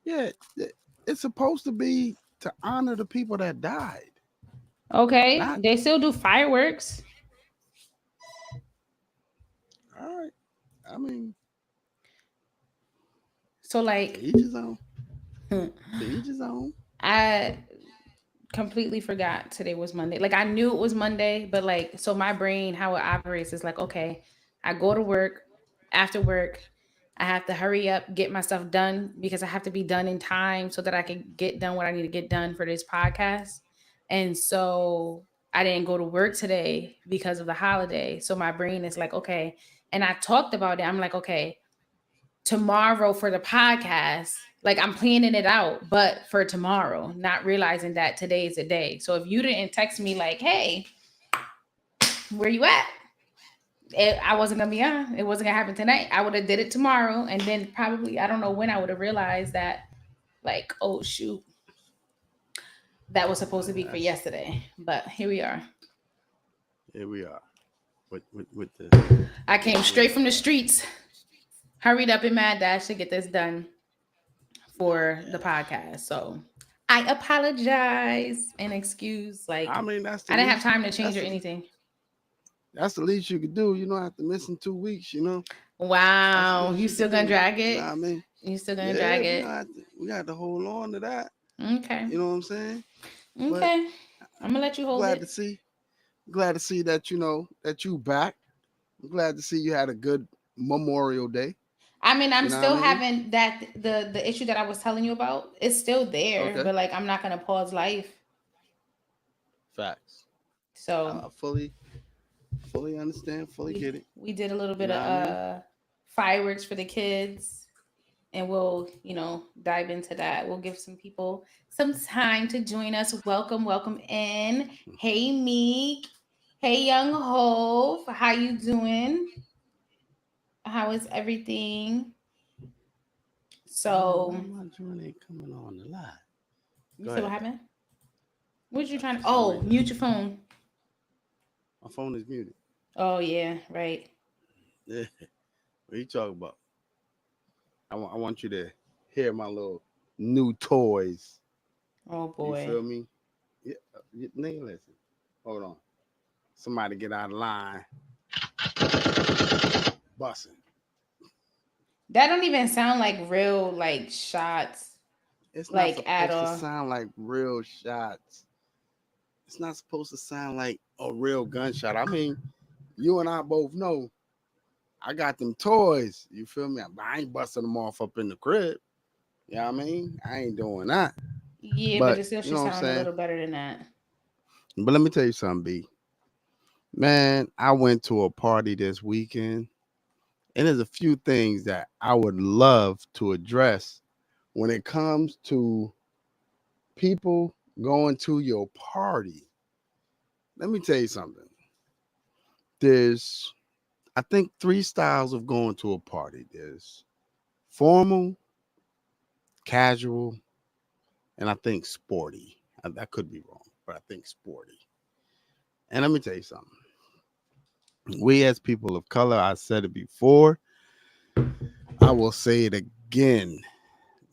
Yeah, it's supposed to be to honor the people that died. Okay, Not they still do fireworks. all right. I mean, So to like each his own. To each his own. I completely forgot today was Monday. Like I knew it was Monday, but like so my brain how it operates is like okay, I go to work, after work, I have to hurry up, get my stuff done because I have to be done in time so that I can get done what I need to get done for this podcast. And so I didn't go to work today because of the holiday. So my brain is like, okay, and I talked about it. I'm like, okay, tomorrow for the podcast, like I'm planning it out, but for tomorrow, not realizing that today is a day. So if you didn't text me like, hey, where you at? I wasn't gonna be on. It wasn't gonna happen tonight. I would have did it tomorrow, and then probably I don't know when I would have realized that, like, oh shoot, that was supposed to be for That's yesterday. But here we are. here we are with the I came you straight know from the streets, hurried up in mad dash to get this done for the podcast. So I apologize and excuse. I Like mean I didn't have time to change or the anything. that's the least you could do. You don't have to miss in 2 weeks. That's the Wow, least you you could still gonna do. drag You know it? what I mean? You still gonna Yeah, drag it? we got to hold on to that. Okay, You know what I'm saying? But okay. I'm gonna let you hold glad it. to see, glad to see that that you back. I'm glad to see you had a good Memorial Day. I mean, I'm You know what I still mean? having that the issue that I was telling you about. It's still there, Okay. but like I'm not gonna pause life. Facts. So I fully understand, fully get it. we did a little You bit know of what I mean? fireworks for the kids, and we'll dive into that. We'll give some people some time to join us. Welcome, welcome in. Hey Meek, hey Young Hove, how you doing? How is everything? I don't know why So my joint ain't coming on the live. you Go said what ahead. happened? What you trying For to? some Oh, reason, mute your phone. my phone is muted. Oh yeah, right. Yeah. What you talking about? I want you to hear my little new toys. Oh You boy. feel me? Yeah, nigga, listen. Hold on. Somebody get out of line. Bussing. That don't even sound like real like shots It's not like at supposed to all. sound like real shots. It's not supposed to sound like a real gunshot. I mean, you and I both know I got them toys. You feel me? I ain't busting them off up in the crib. You know what I mean? I ain't doing that. Yeah, but But it still you should know what I'm sound a saying? little better than that. But let me tell you something, B. Man, I went to a party this weekend, and there's a few things that I would love to address when it comes to people going to your party. Let me tell you something. There's, I think, three styles of going to a party. There's formal, casual, and I think sporty. I could be wrong, but I think sporty. And let me tell you something. We as people of color, I said it before, I will say it again.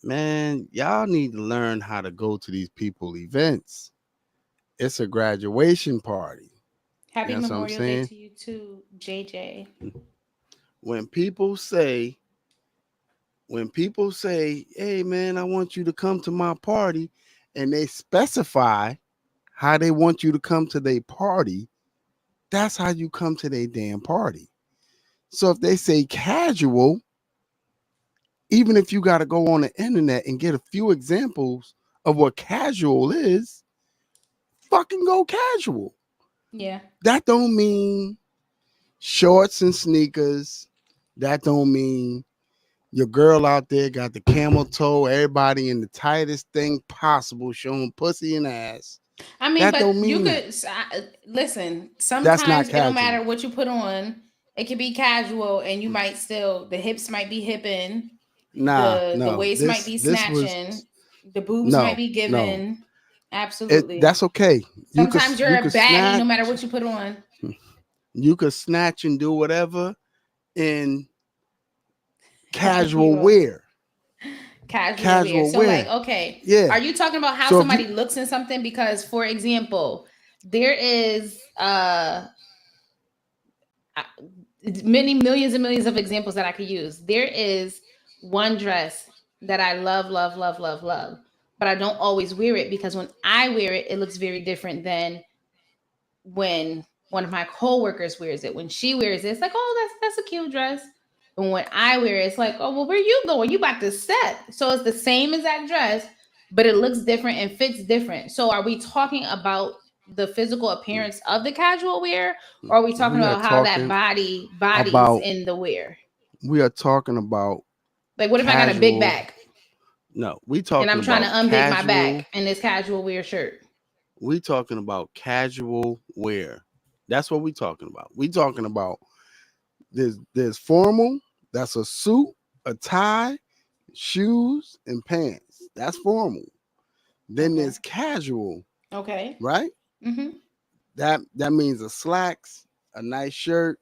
Man, y'all need to learn how to go to these people events. It's a graduation party. You Happy know what I'm Memorial Day saying? to you too, JJ. When people say, hey man, I want you to come to my party, and they specify how they want you to come to their party, that's how you come to their damn party. So if they say casual, even if you got to go on the internet and get a few examples of what casual is, fucking go casual. Yeah. That don't mean shorts and sneakers. That don't mean your girl out there got the camel toe, everybody in the tightest thing possible, showing pussy and ass. I mean, That but don't you mean that. could listen. That's not Sometimes it don't casual. matter what you put on. It can be casual, and you might still the hips might be hipping, Nah, the no. waist might be This was snatching, the boobs might no, be no. given. It Absolutely. that's okay. Sometimes you're You a could baddie no snatch, matter what you put on. you could snatch and do whatever, and casual You are. wear. Casual wear. Casual So, like, wear. okay, Yeah. are you talking about how So if somebody you looks in something? Because, for example, there is uh, many millions and millions of examples that I could use. There is one dress that I love, love, love, love, love, but I don't always wear it because when I wear it, it looks very different than when one of my coworkers wears it. When she wears it, it's like, oh, that's a cute dress. And when I wear it, it's like, oh, well, where you going? You about to step. So it's the same exact dress, but it looks different and fits different. So are we talking about the physical appearance of the casual wear, or are we talking we are about how that talking body bodies about in the wear? we are talking about Like, what if I got a big casual. back No, we and talking I'm trying to about unbig my casual. back in this casual wear shirt? We talking about casual wear. That's what we talking about. We talking about there's formal. That's a suit, a tie, shoes, and pants. That's formal. Then Okay. there's casual, Okay. right? Mm-hmm. That means a slacks, a nice shirt,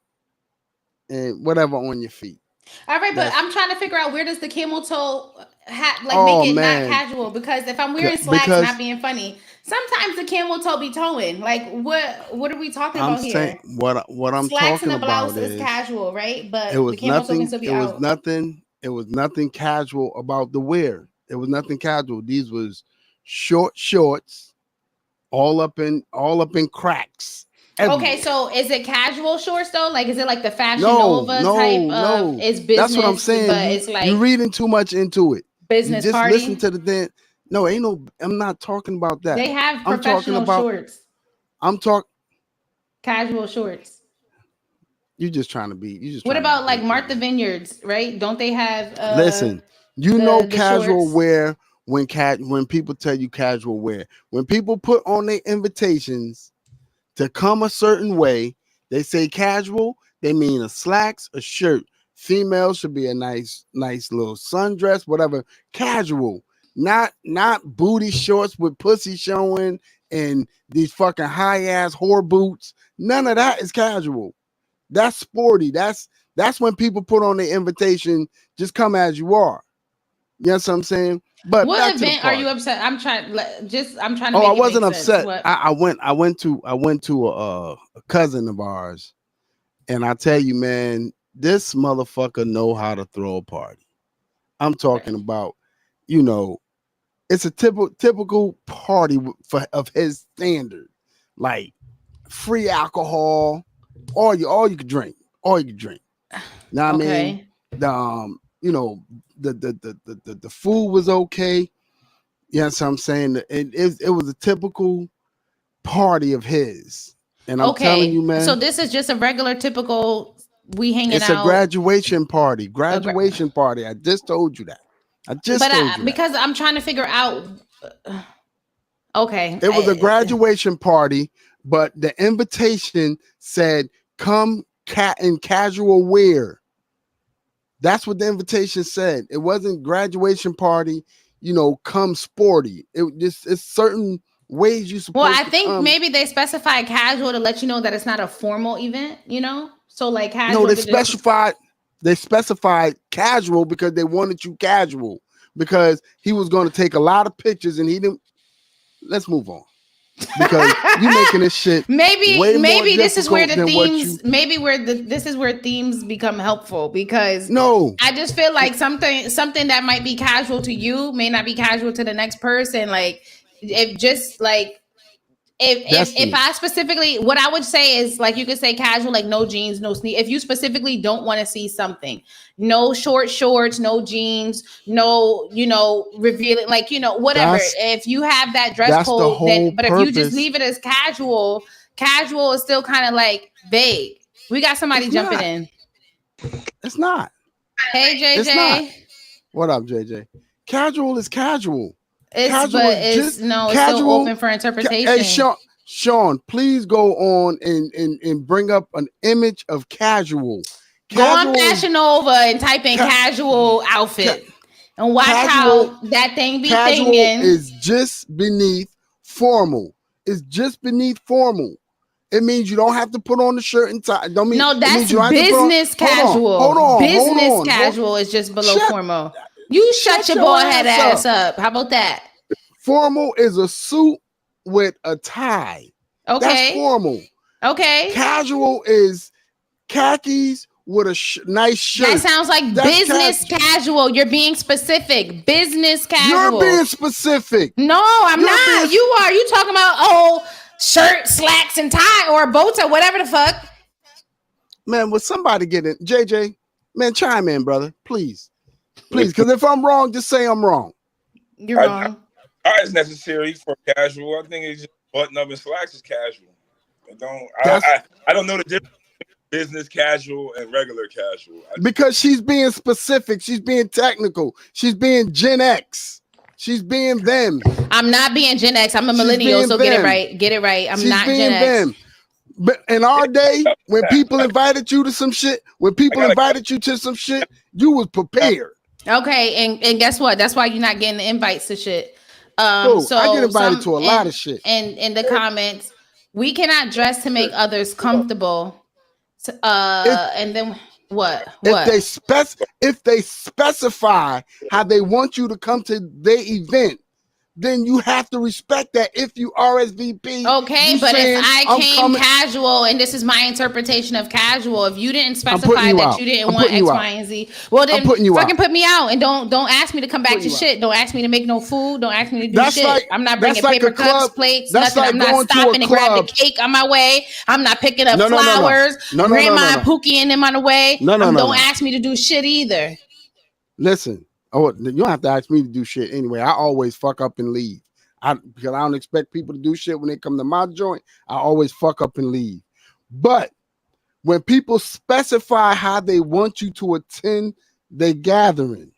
and whatever on your feet. All right, but That's I'm trying to figure out where does the camel toe hat like make oh it not man, casual? Because if I'm wearing slacks, not because being funny, sometimes the camel toe be towing. Like what are we talking I'm about saying here? what I'm Slacks and talking a blouse about is is casual, right? it But the was camel toe can nothing. still be out. It was nothing casual about the wear. It was nothing casual. These was short shorts, all up in cracks Okay, everywhere. so is it casual shorts though? Like is it like the Fashion No, Nova type no, of no. it's That's what I'm business, saying. but it's You like reading too much into it. You business just listen party? to the damn. No, ain't no. I'm not talking about that. They have I'm talking professional about. shorts, I'm talk. casual shorts. You just trying to be. You just What trying to about like debate me, Martha man. Vineyards, right? Don't they have Listen, you know the casual shorts? wear when people tell you casual wear. When people put on their invitations to come a certain way, they say casual, they mean a slacks, a shirt. Female should be a nice little sundress, whatever. Casual. Not booty shorts with pussy showing and these fucking high ass whore boots. None of that is casual. That's sporty. That's when people put on their invitation, just come as you are. You know what I'm saying? But What back to the event are you party. upset? I'm trying to Oh, I make it make wasn't sense. upset. What? I went to a cousin of ours, and I tell you, man, this motherfucker know how to throw a party. I'm talking Okay. about, you know, it's a typical party for of his standard, like free alcohol, all you could drink, all you could drink. Know what I mean? Okay. The you know, the food was okay. You know what I'm saying? It was a typical party of his. And I'm telling you, Okay. So man, this is just a regular typical we hanging it's a out. graduation party. A gra- Graduation party. I just told you that. I just but told you that. because I'm trying to figure out. Okay. It was a graduation party, but the invitation said, come cat in casual wear. That's what the invitation said. It wasn't graduation party, come sporty. It's certain ways you're Well, supposed I to think come. maybe they specify casual to let you know that it's not a formal event. So like No, casual could just. they specified casual because they wanted you casual because he was going to take a lot of pictures and he didn't. Let's move on because you making this shit maybe way more maybe this is where difficult the than what you. themes maybe where this is where themes become helpful because No, I just feel like something that might be casual to you may not be casual to the next person. Like if just like if Destiny. I specifically what I would say is like you could say casual, like no jeans, no sneak. If you specifically don't want to see something, no short shorts, no jeans, no, revealing like, whatever. That's If you have that dress that's the code, then whole but if you just purpose. leave it as casual, casual is still kind of like vague. We got somebody It's jumping not. in. It's not. Hey It's not. JJ. What up, JJ? Casual is casual. It's Casual but is it's just no, it's still casual. open for Hey, interpretation. Sean, please go on and bring up an image of casual. Go on Casual is Fashion Nova and type in ca- casual ca- outfit and watch casual. how that thing be Casual thinging. is just beneath formal. It's just beneath formal. It means you don't have to put on the shirt and tie. Don't mean No, it that's means you don't have to put on. business casual. Hold on. Business casual is just below Shut- formal. You shut your bald head ass up. How about that? Formal is a suit with a tie. Okay. That's formal. Okay. Casual is khakis with a nice shirt. That sounds like business casual. You're being specific. Business casual. You're being specific. No, I'm not. You are. You talking about shirt, slacks, and tie, or a bow tie, whatever the fuck. Man, will somebody get in? JJ, man, chime in, brother. Please. Because if I'm wrong, just say I'm wrong. You're wrong. It's necessary for casual. I think it's just button up and slacks is casual. I don't know the difference between business casual and regular casual. Because she's being specific. She's being technical. She's being Gen X. She's being them. I'm not being Gen X. I'm a millennial, so get it right. Get it right. I'm not Gen X. Them. But in our day, when people invited you to some shit, you was prepared. Okay, and guess what? That's why you're not getting the invites to shit. So I get invited to a lot of shit. And in the comments, we cannot dress to make others comfortable. And then what? If they specify how they want you to come to their event, then you have to respect that if you RSVP. Okay, but if I came casual, and this is my interpretation of casual, if you didn't specify that you didn't want X, Y, and Z, well then fucking put me out and don't ask me to come back to shit. Don't ask me to make no food. Don't ask me to do shit. I'm not bringing paper cups, plates, nothing. I'm not stopping to grab the cake on my way. I'm not picking up flowers. Grandma Pookie them on the way. Don't ask me to do shit either. Listen. Oh, you don't have to ask me to do shit anyway. I always fuck up and leave. Because I don't expect people to do shit when they come to my joint. I always fuck up and leave. But when people specify how they want you to attend the gathering,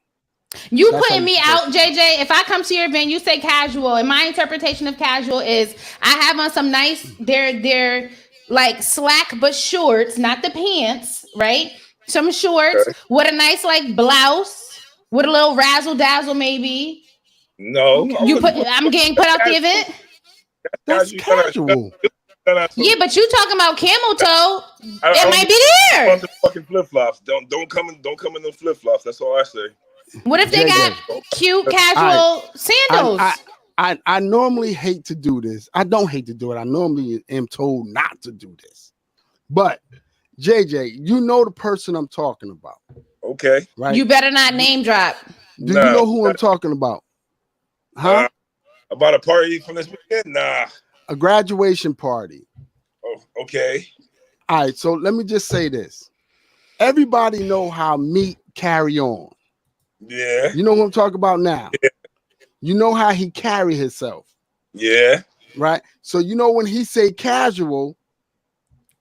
you putting me out, JJ. If I come to your event, you say casual, and my interpretation of casual is I have on some nice, they're like slack but shorts, not the pants, right? Some shorts with a nice like blouse. With a little razzle dazzle, maybe. No, I'm getting put out the event. That's casual. Yeah, but you talking about camel toe? It might be there. The fucking flip flops. Don't come in those flip flops. That's all I say. What if they got cute casual sandals? I normally hate to do this. I don't hate to do it. I normally am told not to do this. But JJ, you know the person I'm talking about. Okay. Right. You better not name drop. Do you know who I'm talking about? Huh? About a party from this weekend? Nah. A graduation party. Oh, okay. All right. So let me just say this. Everybody know how meat carry on. Yeah. You know who I'm talking about now? Yeah. You know how he carry himself. Yeah. Right. So you know when he say casual,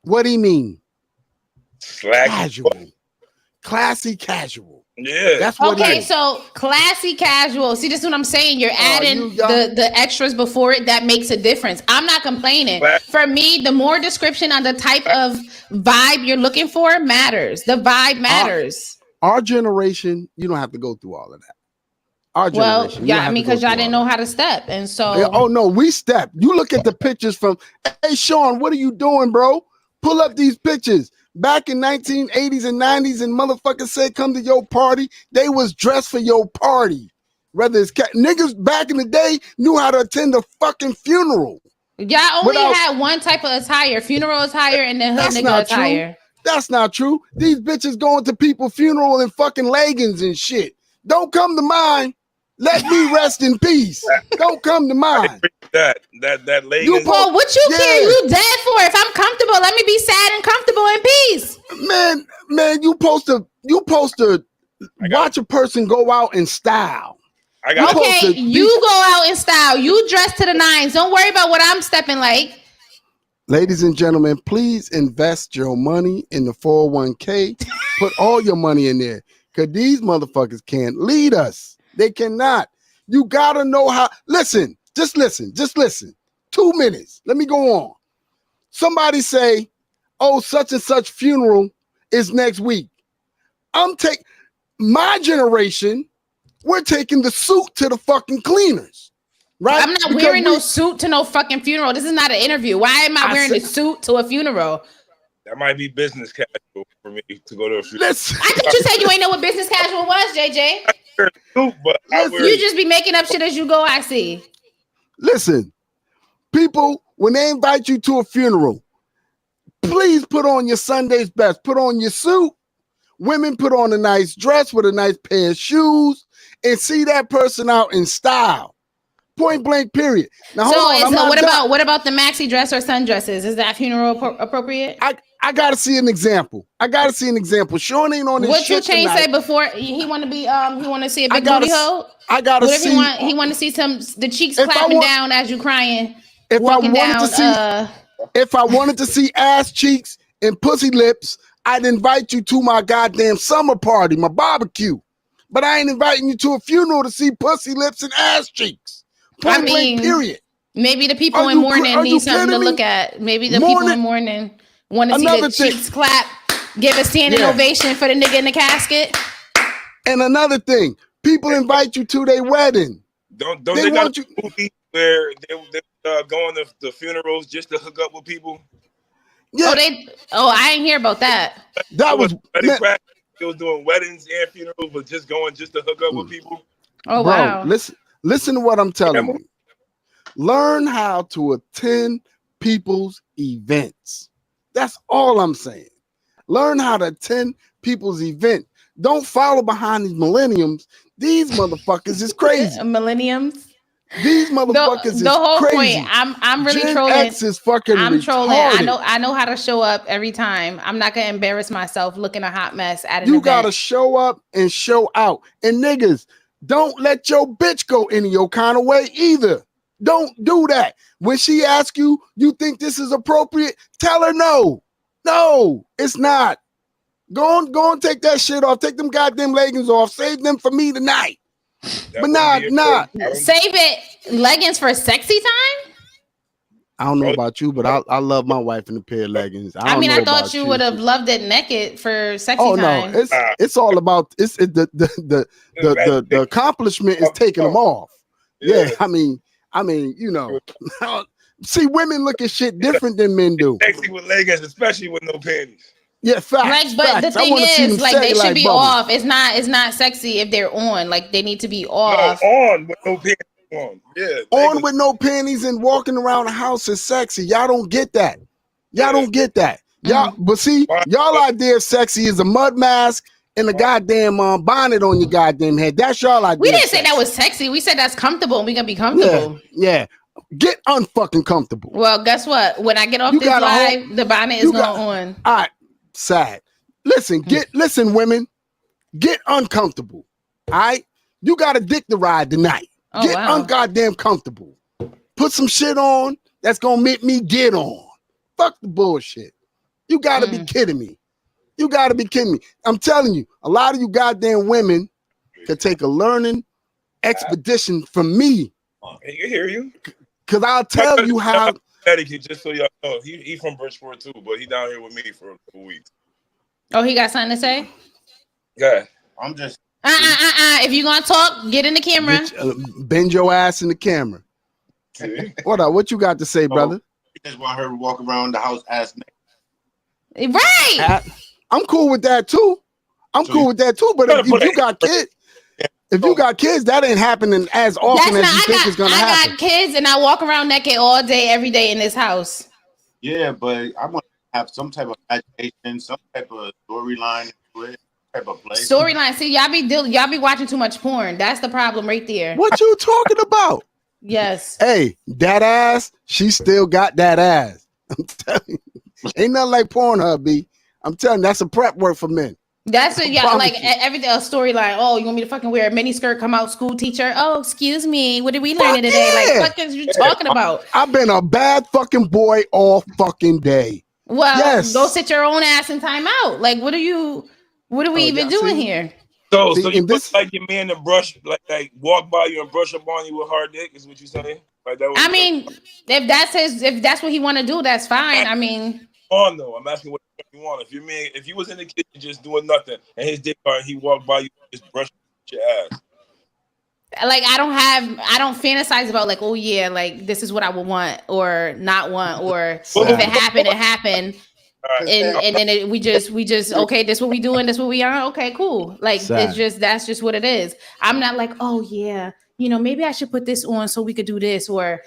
what do he mean? Slack. Casual. Classy casual. Yeah. That's what okay, so classy casual. See, this is what I'm saying. You're adding the extras before it. That makes a difference. I'm not complaining. For me, the more description on the type of vibe you're looking for matters. The vibe matters. Our generation, you don't have to go through all of that. Our generation. Well, yeah, I mean, because y'all didn't know how to step. And so oh no, we stepped. You look at the pictures from hey Sean, what are you doing, bro? Pull up these pictures. Back in 1980s and 90s, and motherfuckers said come to your party, they was dressed for your party. Whether it's niggas back in the day knew how to attend a fucking funeral. Y'all only had one type of attire, funeral attire, and then hood nigga attire. That's not true. These bitches going to people's funeral in fucking leggings and shit. Don't come to mine. Let me rest in peace. Don't come to mine. That leggings. Well, what you care? You dead for? If I'm comfortable, let me be sad and comfortable in peace. Man, you supposed to watch a person go out in style. You go out in style. You dress to the nines. Don't worry about what I'm stepping like. Ladies and gentlemen, please invest your money in the 401k. Put all your money in there, because these motherfuckers can't lead us. They cannot. You gotta know how. Listen. Just listen. 2 minutes. Let me go on. Somebody say, oh, such and such funeral is next week. My generation, we're taking the suit to the fucking cleaners. right? I'm not wearing no suit to no fucking funeral. This is not an interview. Why am I wearing a suit to a funeral? That might be business casual for me to go to a funeral. Listen, I thought you said you ain't know what business casual was, JJ. I wear a suit, but You just be making up shit as you go, I see. Listen, people, when they invite you to a funeral, please put on your Sunday's best. Put on your suit. Women put on a nice dress with a nice pair of shoes and see that person out in style. Point blank, period. Now, hold on. What about the maxi dress or sundresses? Is that funeral appropriate? I gotta see an example. Sean ain't on this what shit 2 Chainz tonight. said before he want to be he want to see a big booty hole. I gotta what if see. He want to see the cheeks clapping down as you crying. If I wanted to see ass cheeks and pussy lips, I'd invite you to my goddamn summer party, my barbecue. But I ain't inviting you to a funeral to see pussy lips and ass cheeks. Point blank, period. Maybe the people in mourning need something to look at. Maybe the people in mourning want to see the cheeks clap, give a standing ovation for the nigga in the casket. And another thing, people invite you to their wedding. Don't they want you movie where they going to funerals just to hook up with people? Yeah. I didn't hear about that. That was It was doing weddings and funerals, but just to hook up with people. Oh, bro, wow. Listen to what I'm telling you. Learn how to attend people's events. That's all I'm saying. Learn how to attend people's event. Don't follow behind these millenniums. These motherfuckers is crazy. Millenniums? These motherfuckers is crazy. The whole point, I'm really Gen trolling. X is fucking I'm trolling. retarded. I know how to show up every time. I'm not gonna embarrass myself looking a hot mess at an You event. gotta show up and show out. And niggas, don't let your bitch go any your kind of way either. Don't do that. When she asks you, you think this is appropriate? Tell her no. No, it's not. Go on, take that shit off. Take them goddamn leggings off. Save them for me tonight. But nah. Save it. Leggings for sexy time? I don't know about you, but I love my wife in a pair of leggings. I thought you would have loved it naked for sexy time. Oh no, it's all about the accomplishment is taking them off. Yeah, I mean, you know, see, women look at shit different than men do. Sexy with leggings, especially with no panties. Yeah, facts. But the thing is, like, they should be off. It's not sexy if they're on. Like, they need to be off. No, on with no panties on. Yeah, on with no panties and walking around the house is sexy. Y'all don't get that. Don't get that. Y'all, but see, y'all idea of sexy is a mud mask and a goddamn bonnet on your goddamn head. That's y'all idea. We didn't say that was sexy. We said that's comfortable and we gonna be comfortable. Yeah. Get unfucking comfortable. Well, guess what? When I get off this live, the bonnet is going on. All right, sad. Listen, women, get uncomfortable. All right, you got a dick to ride tonight. Get ungoddamn comfortable. Put some shit on that's gonna make me get on. Fuck the bullshit. You gotta be kidding me. You gotta be kidding me. I'm telling you, a lot of you goddamn women could take a learning expedition from me. I can hear you. Cause I'll tell you how. Just so y'all know, he from Bridgeport too, but he down here with me for a couple weeks. Oh, he got something to say? Yeah, I'm just. If you gonna talk, get in the camera. Bend your ass in the camera. What up? What you got to say, brother? You just want her to walk around the house ass naked. Right. I'm cool with that too. But if you got kids, that ain't happening as often as you think it's gonna happen. I got kids and I walk around naked all day, every day in this house. Yeah, but I want to have some type of imagination, some type of storyline, type of play. Storyline. See, y'all be watching too much porn. That's the problem right there. What you talking about? Yes. Hey, that ass, she still got that ass. I'm telling you. Ain't nothing like Pornhub, B. I'm telling you, that's a prep work for men. That's what y'all like. Everything a storyline. Oh, you want me to fucking wear a mini skirt? Come out, school teacher. Oh, excuse me. What did we learn today? Yeah. Like, fuck is you talking about? I've been a bad fucking boy all fucking day. Well, go sit your own ass in time out. Like, what are we even doing here? So you look like your man to brush, like walk by you and brush up on you with hard dick, is what you saying? Like that. I mean, if that's what he want to do, that's fine. I mean, though, I'm asking what you want. If you was in the kitchen just doing nothing and his dick hard, he walked by you and just brush your ass. like I don't fantasize about like, oh yeah, like this is what I would want or not want, or if it happened, it happened. And then we just okay, this what we doing, this what we are, okay, cool. Like it's just, that's just what it is. I'm not like, oh yeah, maybe I should put this on so we could do this, or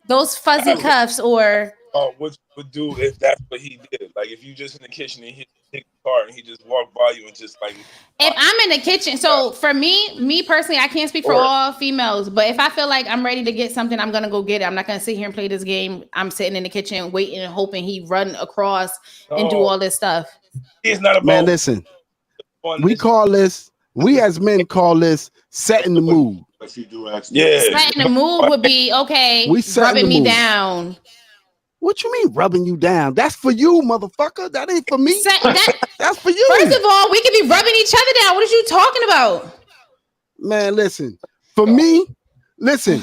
those fuzzy cuffs, or what you would do if that's what he did. Like if you just in the kitchen and he hit the car and he just walked by you and just like. If I'm in the kitchen, so for me personally, I can't speak for all females, but if I feel like I'm ready to get something, I'm gonna go get it. I'm not gonna sit here and play this game. I'm sitting in the kitchen waiting and hoping he run across and do all this stuff. It's not about. Man, listen. We as men call this setting the mood. Setting the mood would be okay. Rubbing me down. What you mean rubbing you down? That's for you, motherfucker. That ain't for me. That's for you. First of all, we could be rubbing each other down. What are you talking about? Man, listen. For me, listen.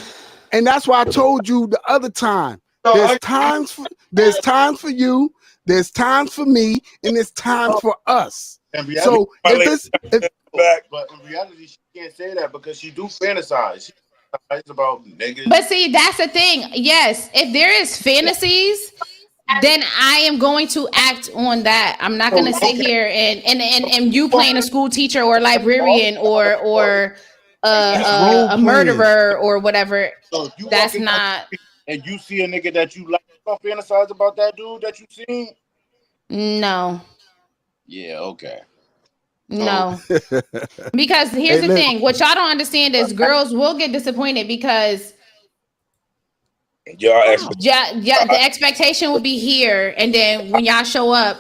And that's why I told you the other time. There's times for you, there's times for me, and there's times for us. So but in reality, she can't say that because she do fantasize. It's about niggas. But see, that's the thing. Yes, if there is fantasies, then I am going to act on that. I'm not going to sit here and you playing a school teacher or librarian or a murderer or whatever. So you that's not. And you see a nigga that you like, you don't fantasize about that dude that you seen? No. Yeah. Okay. No, because here's the thing. What y'all don't understand is girls will get disappointed because the expectation will be here, and then when y'all show up,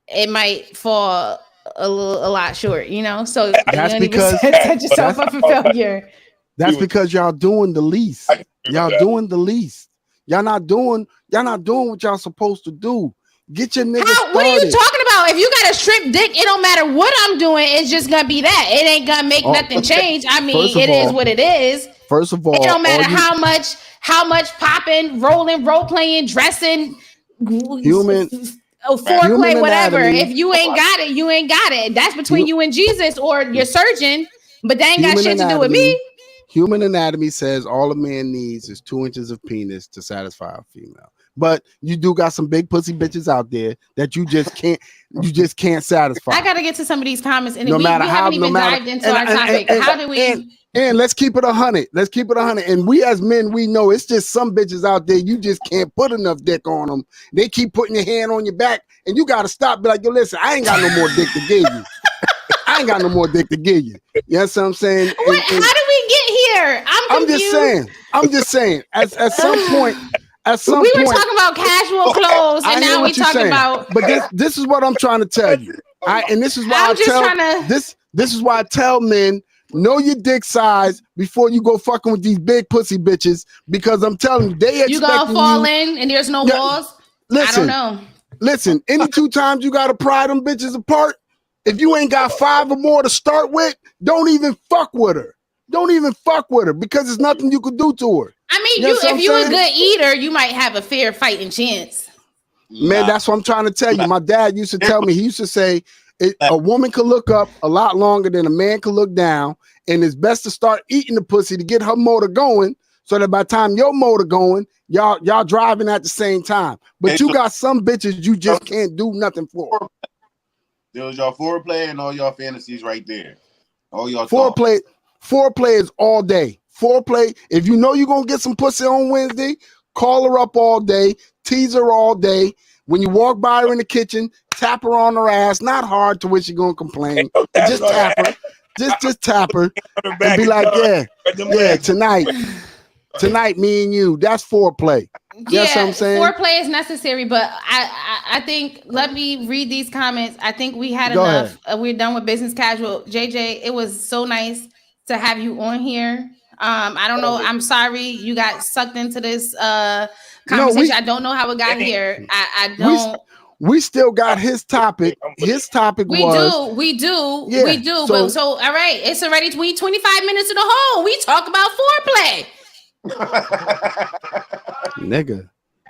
it might fall a lot short. So that's because set yourself up for failure. That's because y'all doing the least. Y'all doing the least. Y'all not doing what y'all supposed to do. Get your nigga started. What are you talking about? If you got a strip dick, it don't matter what I'm doing. It's just gonna be that. It ain't gonna make nothing change. I mean, it is what it is. First of all, it don't matter how much popping, rolling, role playing, dressing, foreplay, whatever. Anatomy. If you ain't got it, you ain't got it. That's between you and Jesus or your surgeon. But they ain't got shit to do with me. Human anatomy says all a man needs is 2 inches of penis to satisfy a female. But you do got some big pussy bitches out there that you just can't satisfy. I gotta get to some of these comments, and we haven't even dived into our topic. How do we? And let's keep it 100. Let's keep it 100. And we as men, we know it's just some bitches out there. You just can't put enough dick on them. They keep putting your hand on your back, and you gotta stop. Be like, yo, listen, I ain't got no more dick to give you. I ain't got no more dick to give you. You know what I'm saying? How did we get here? I'm confused. I'm just saying. At some point. We were talking about casual clothes, and now we talking about. But this is what I'm trying to tell you. And this is why this is why I tell men, know your dick size before you go fucking with these big pussy bitches, because I'm telling you, they expect you gonna fall in and there's no walls. Listen, I don't know. Listen, any 2 times you gotta pry them bitches apart. If you ain't got 5 or more to start with, don't even fuck with her. Don't even fuck with her because there's nothing you could do to her. I mean, if you're a good eater, you might have a fair fighting chance. Man, that's what I'm trying to tell you. My dad used to tell me, he used to say, a woman could look up a lot longer than a man could look down, and it's best to start eating the pussy to get her motor going, so that by the time your motor going, y'all driving at the same time. But you got some bitches you just can't do nothing for. There's y'all foreplay and all y'all fantasies right there. All y'all foreplay is all day. Foreplay, if you know you're going to get some pussy on Wednesday, call her up all day, tease her all day. When you walk by her in the kitchen, tap her on her ass, not hard to which she's going to complain. Just tap her. Just tap her and be like, yeah, tonight, me and you. That's foreplay. That's what I'm saying. Foreplay is necessary, but I think, let me read these comments. I think we had enough. We're done with business casual. JJ, it was so nice to have you on here. I don't know. I'm sorry you got sucked into this conversation. I don't know how it got here. I don't. We still got his topic. His topic we do. So all right, it's already 25 minutes in the hole. We talk about foreplay. Nigga,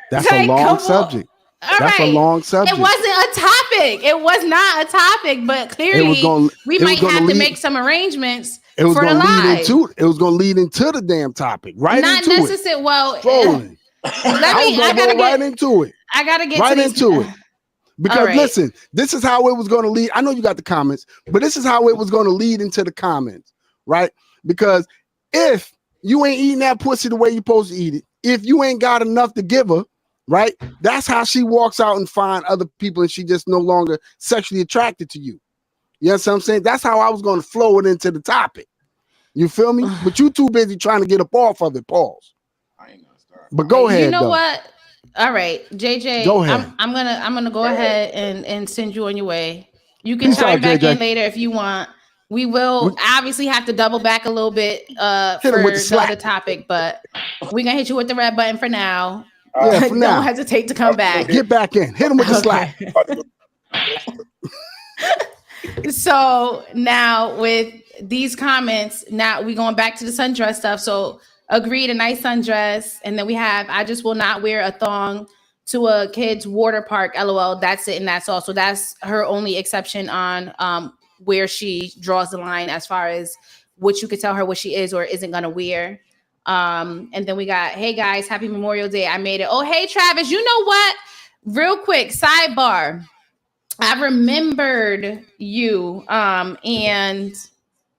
that's a long subject. That's a long subject. It wasn't a topic. It was not a topic, but clearly we might have to make some arrangements It was For the gonna lead lie. into it. It was gonna lead into the damn topic. Right Not into it. necessarily. Well, Trolling. I gotta go right into it. I gotta get right to these. into it. Because right. listen, this is how it was going to lead. I know you got the comments, but this is how it was going to lead into the comments, right? Because if you ain't eating that pussy the way you're supposed to eat it, if you ain't got enough to give her, right? That's how she walks out and find other people and she just no longer sexually attracted to you. You know what I'm saying? That's how I was going to flow it into the topic. You feel me? But you too busy trying to get up off of it. Pause. I ain't gonna start. But go ahead. You know though. what? All right, JJ. Go ahead. I'm gonna go ahead and send you on your way. You can chime back in later if you want. We will obviously have to double back a little bit for the other topic, but we're gonna hit you with the red button for now. Yeah, for now. Don't hesitate to come back. Get back in. Hit him with the slap. So now with these comments, now we're going back to the sundress stuff. So agreed, a nice sundress. And then we have, I just will not wear a thong to a kid's water park. LOL. That's it. And that's all. So that's her only exception on where she draws the line as far as what you could tell her what she is or isn't going to wear. And then we got, hey guys, happy Memorial Day. I made it. Oh, hey, Travis, you know what? Real quick, sidebar. I remembered you and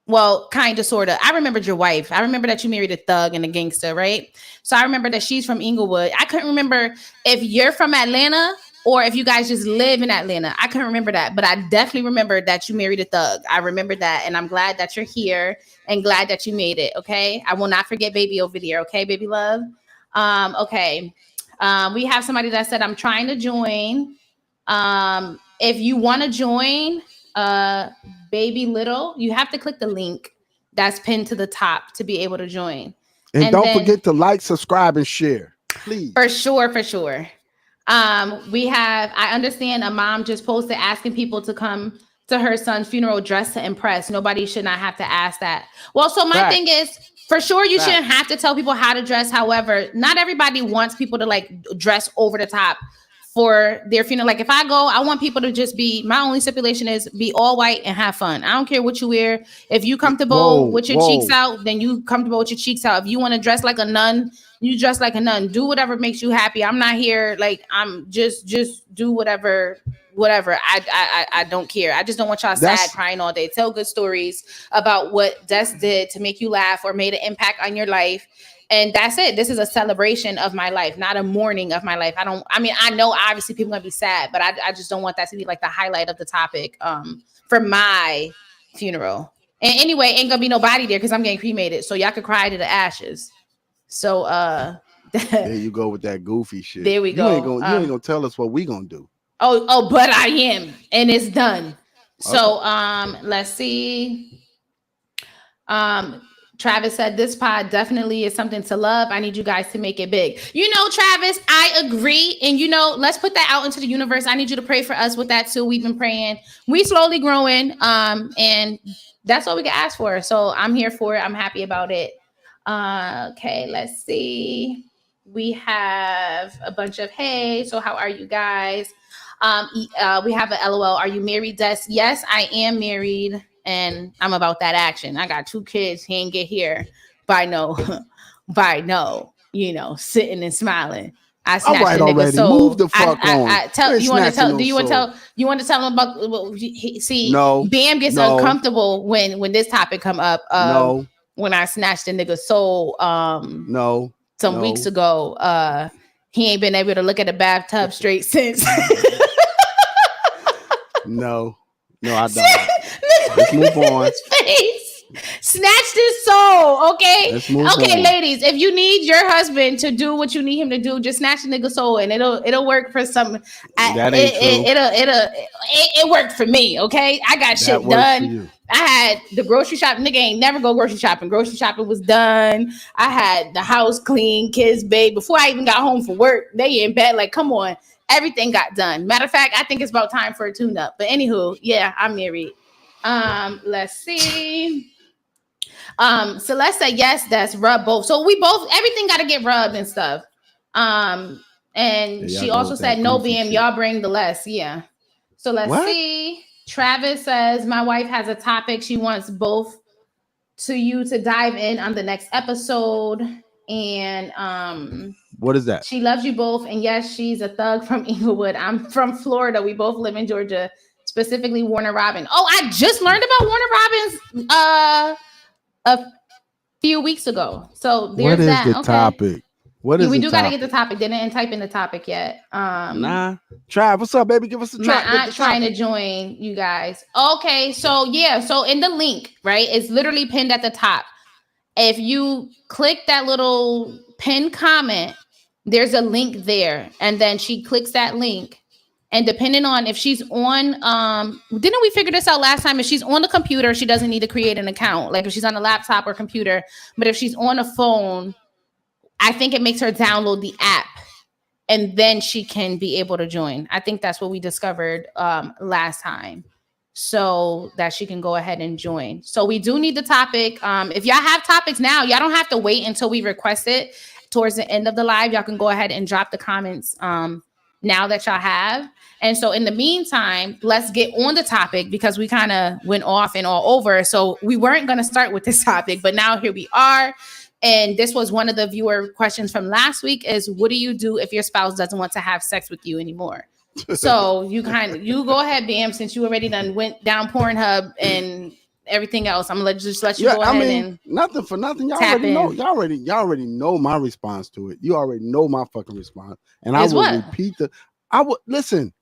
well, kind of, sort of. I remembered your wife. I remember that you married a thug and a gangster, right? So I remember that she's from Inglewood. I couldn't remember if you're from Atlanta or if you guys just live in Atlanta. I couldn't remember that, but I definitely remember that you married a thug. I remember that, and I'm glad that you're here and glad that you made it, okay? I will not forget baby over there, okay, baby love? Okay. We have somebody that said, I'm trying to join. If you want to join, Baby Little, you have to click the link that's pinned to the top to be able to join. And don't forget to like, subscribe, and share, please. For sure. I understand a mom just posted asking people to come to her son's funeral dressed to impress. Nobody should not have to ask that. Well, so my thing is, for sure, you shouldn't have to tell people how to dress. However, not everybody wants people to like dress over the top for their funeral. Like if I go, I want people to just be, my only stipulation is be all white and have fun. I don't care what you wear. If you comfortable with your cheeks out, then you comfortable with your cheeks out. If you want to dress like a nun, you dress like a nun. Do whatever makes you happy. I'm not here like I'm just do whatever. I don't care. I just don't want y'all sad crying all day. Tell good stories about what Des did to make you laugh or made an impact on your life. And that's it. This is a celebration of my life, not a mourning of my life. I know obviously people are gonna be sad, but I just don't want that to be like the highlight of the topic for my funeral. And anyway, ain't gonna be nobody there because I'm getting cremated. So y'all can cry to the ashes. So there you go with that goofy shit. There we go. You ain't gonna tell us what we gonna do. Oh, but I am, and it's done. Okay. So let's see. Travis said this pod definitely is something to love. I need you guys to make it big. You know, Travis, I agree. And you know, let's put that out into the universe. I need you to pray for us with that too. We've been praying. We slowly growing. And that's all we can ask for. So I'm here for it. I'm happy about it. Okay, let's see. We have a bunch of hey. So how are you guys? We have a LOL. Are you married, Des? Yes, I am married. And I'm about that action. I got 2 kids. He ain't get here by no, sitting and smiling. I snatched the nigga soul. Move the fuck on. You want to tell him about? See, no, Bam gets uncomfortable when this topic come up. When I snatched the nigga soul. Some weeks ago. He ain't been able to look at a bathtub straight since. No, I don't. Let's move on. His face. Snatched his soul. Okay. Let's move on. Ladies, if you need your husband to do what you need him to do, just snatch the nigga soul, and it'll work for some. That ain't true. It worked for me. Okay, I got shit done. I had the grocery shop. Nigga ain't never go grocery shopping. Grocery shopping was done. I had the house clean, kids bathed. Before I even got home from work, they in bed. Like, come on. Everything got done. Matter of fact, I think it's about time for a tune-up. But anywho, yeah, I'm married. Let's see. Celeste said yes, that's rub both. So we both, everything got to get rubbed and stuff. And she also said no, BM, y'all bring the less. Yeah. So let's see. Travis says my wife has a topic. She wants both to you to dive in on the next episode. And What is that? she loves you both. And yes, she's a thug from Inglewood. I'm from Florida. We both live in Georgia, specifically Warner Robin. Oh, I just learned about Warner Robins a few weeks ago. So there's what is that. the topic? What is we the do topic? gotta get the topic. Didn't type in the topic yet. Nah. Trav, what's up, baby? Give us a try. My aunt trying to join you guys. Okay, so yeah, so in the link, right? It's literally pinned at the top. If you click that little pinned comment, there's a link there, and then she clicks that link. And depending on if she's on, didn't we figure this out last time? If she's on the computer, she doesn't need to create an account. Like if she's on a laptop or computer, but if she's on a phone, I think it makes her download the app and then she can be able to join. I think that's what we discovered last time. So that she can go ahead and join. So we do need the topic. If y'all have topics now, y'all don't have to wait until we request it towards the end of the live. Y'all can go ahead and drop the comments now that y'all have. And so in the meantime, let's get on the topic because we kind of went off and all over. So we weren't going to start with this topic, but now here we are. And this was one of the viewer questions from last week is, what do you do if your spouse doesn't want to have sex with you anymore? So you go ahead, Bam, since you already done went down Pornhub and everything else. I'm gonna let you go ahead and nothing for nothing. Y'all already know. Y'all already know my response to it. You already know my fucking response. And I will repeat listen.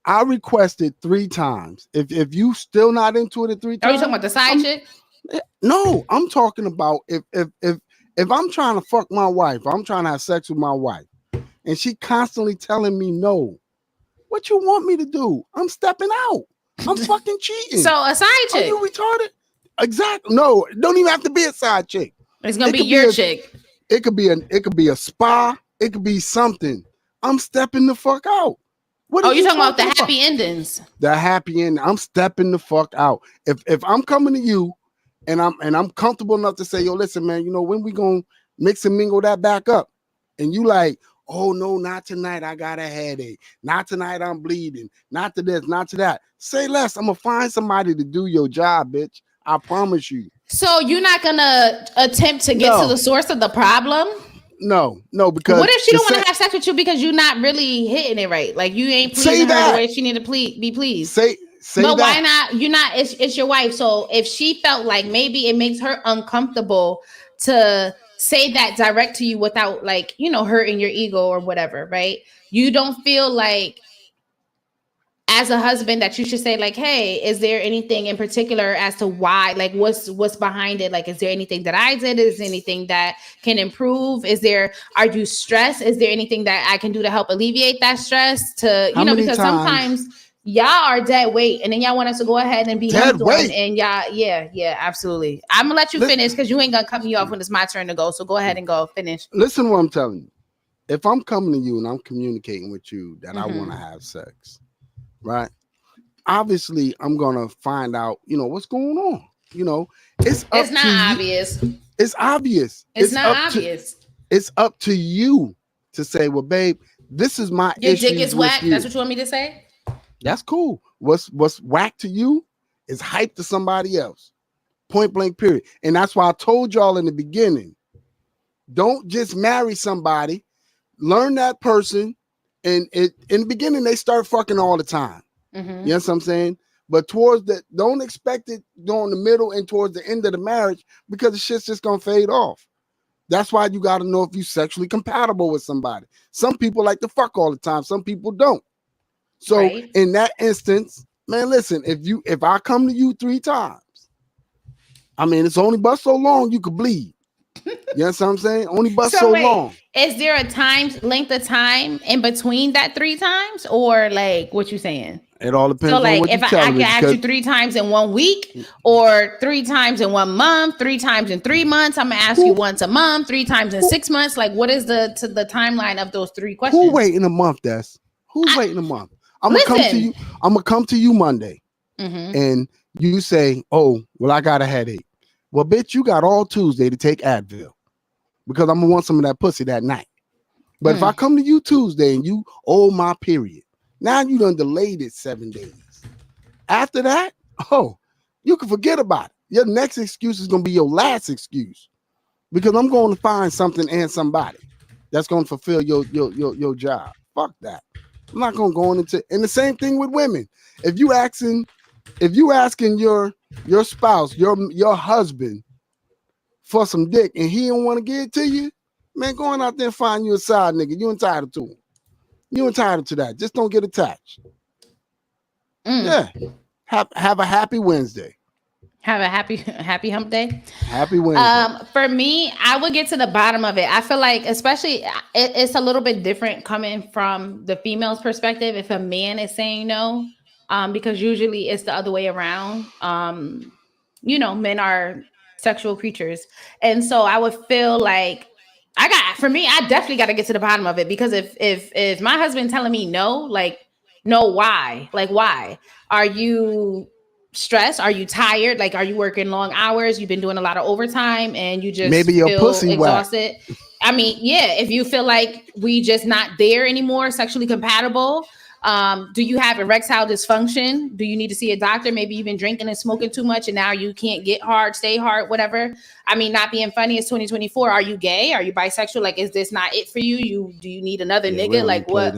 I requested 3 times. If you still not into it at 3 times. Are you talking about the side chick? No, I'm talking about if I'm trying to fuck my wife, I'm trying to have sex with my wife, and she constantly telling me no. What you want me to do? I'm stepping out. I'm fucking cheating. So a side chick. Are you retarded? Exactly. No, it don't even have to be a side chick. It's gonna be your chick. It could be a spa. It could be something. I'm stepping the fuck out. What are you talking about? The happy endings. The happy ending. I'm stepping the fuck out. If I'm coming to you and I'm comfortable enough to say, yo, listen, man, you know, when we gonna mix and mingle that back up? And you like, oh no, not tonight. I got a headache. Not tonight. I'm bleeding. Not to this, not to that. Say less. I'm gonna find somebody to do your job, bitch. I promise you. So you're not gonna attempt to get to the source of the problem? No, because what if she don't want to have sex with you because you're not really hitting it right? Like you ain't pleasing her the way she need to be pleased. Say but why not? You're not. It's your wife. So if she felt like maybe it makes her uncomfortable to say that direct to you without like, you know, hurting your ego or whatever, right? You don't feel like as a husband that you should say like, hey, is there anything in particular as to why, like what's behind it? Like, is there anything that I did? Is there anything that can improve? Are you stressed? Is there anything that I can do to help alleviate that stress because sometimes y'all are dead weight and then y'all want us to go ahead and be dead weight. And y'all, yeah, absolutely. I'm gonna let you finish because you ain't gonna cut me off when it's my turn to go. So go ahead and go finish. Listen to what I'm telling you. If I'm coming to you and I'm communicating with you that I want to have sex, right? Obviously, I'm gonna find out, you know, what's going on. You know, it's not obvious. It's obvious. It's not obvious. It's up to you to say, well, babe, this is my issue. Your dick is whack. That's what you want me to say? That's cool. What's whack to you is hype to somebody else. Point blank, period. And that's why I told y'all in the beginning, don't just marry somebody. Learn that person. And in the beginning, they start fucking all the time. Mm-hmm. You know what I'm saying? But don't expect it during the middle and towards the end of the marriage because the shit's just gonna fade off. That's why you got to know if you're sexually compatible with somebody. Some people like to fuck all the time. Some people don't. So in that instance, man, listen, if I come to you 3 times, I mean, it's only but so long you could bleed. You know what I'm saying? Only but so long. Is there a length of time in between that 3 times or like what you saying? It all depends on what if you I can ask you 3 times in 1 week or 3 times in 1 month, 3 times in 3 months, I'm gonna ask you once a month, 3 times in 6 months. Like what is the timeline of those 3 questions? Who waiting a month, Des? Who's waiting a month? I'm gonna come to you Monday, and you say, "Oh, well, I got a headache." Well, bitch, you got all Tuesday to take Advil because I'm gonna want some of that pussy that night. But if I come to you Tuesday and you my period, now you done delayed it 7 days. After that, you can forget about it. Your next excuse is gonna be your last excuse because I'm going to find something and somebody that's gonna fulfill your job. Fuck that. I'm not gonna go into and the same thing with women. If you asking your spouse, your husband for some dick and he don't want to give it to you, man, go on out there and find you a side nigga. You entitled to him. You entitled to that. Just don't get attached. Yeah. Have a happy Wednesday. Have a happy hump day. Happy Wednesday. For me, I would get to the bottom of it. I feel like, especially, it's a little bit different coming from the female's perspective. If a man is saying no, because usually it's the other way around. Men are sexual creatures, and so I would feel like I definitely got to get to the bottom of it because if my husband telling me no, like, no, why? Like, why? Are you stressed? Are you tired? Like, are you working long hours? You've been doing a lot of overtime and you just maybe your feel pussy exhausted. I mean, yeah, if you feel like we just not there anymore, sexually compatible. Do you have erectile dysfunction? Do you need to see a doctor? Maybe you've been drinking and smoking too much and now you can't get hard, stay hard, whatever. I mean, not being funny, it's 2024. Are you gay? Are you bisexual? Like, is this not it for you? Do you need another nigga? Like, what?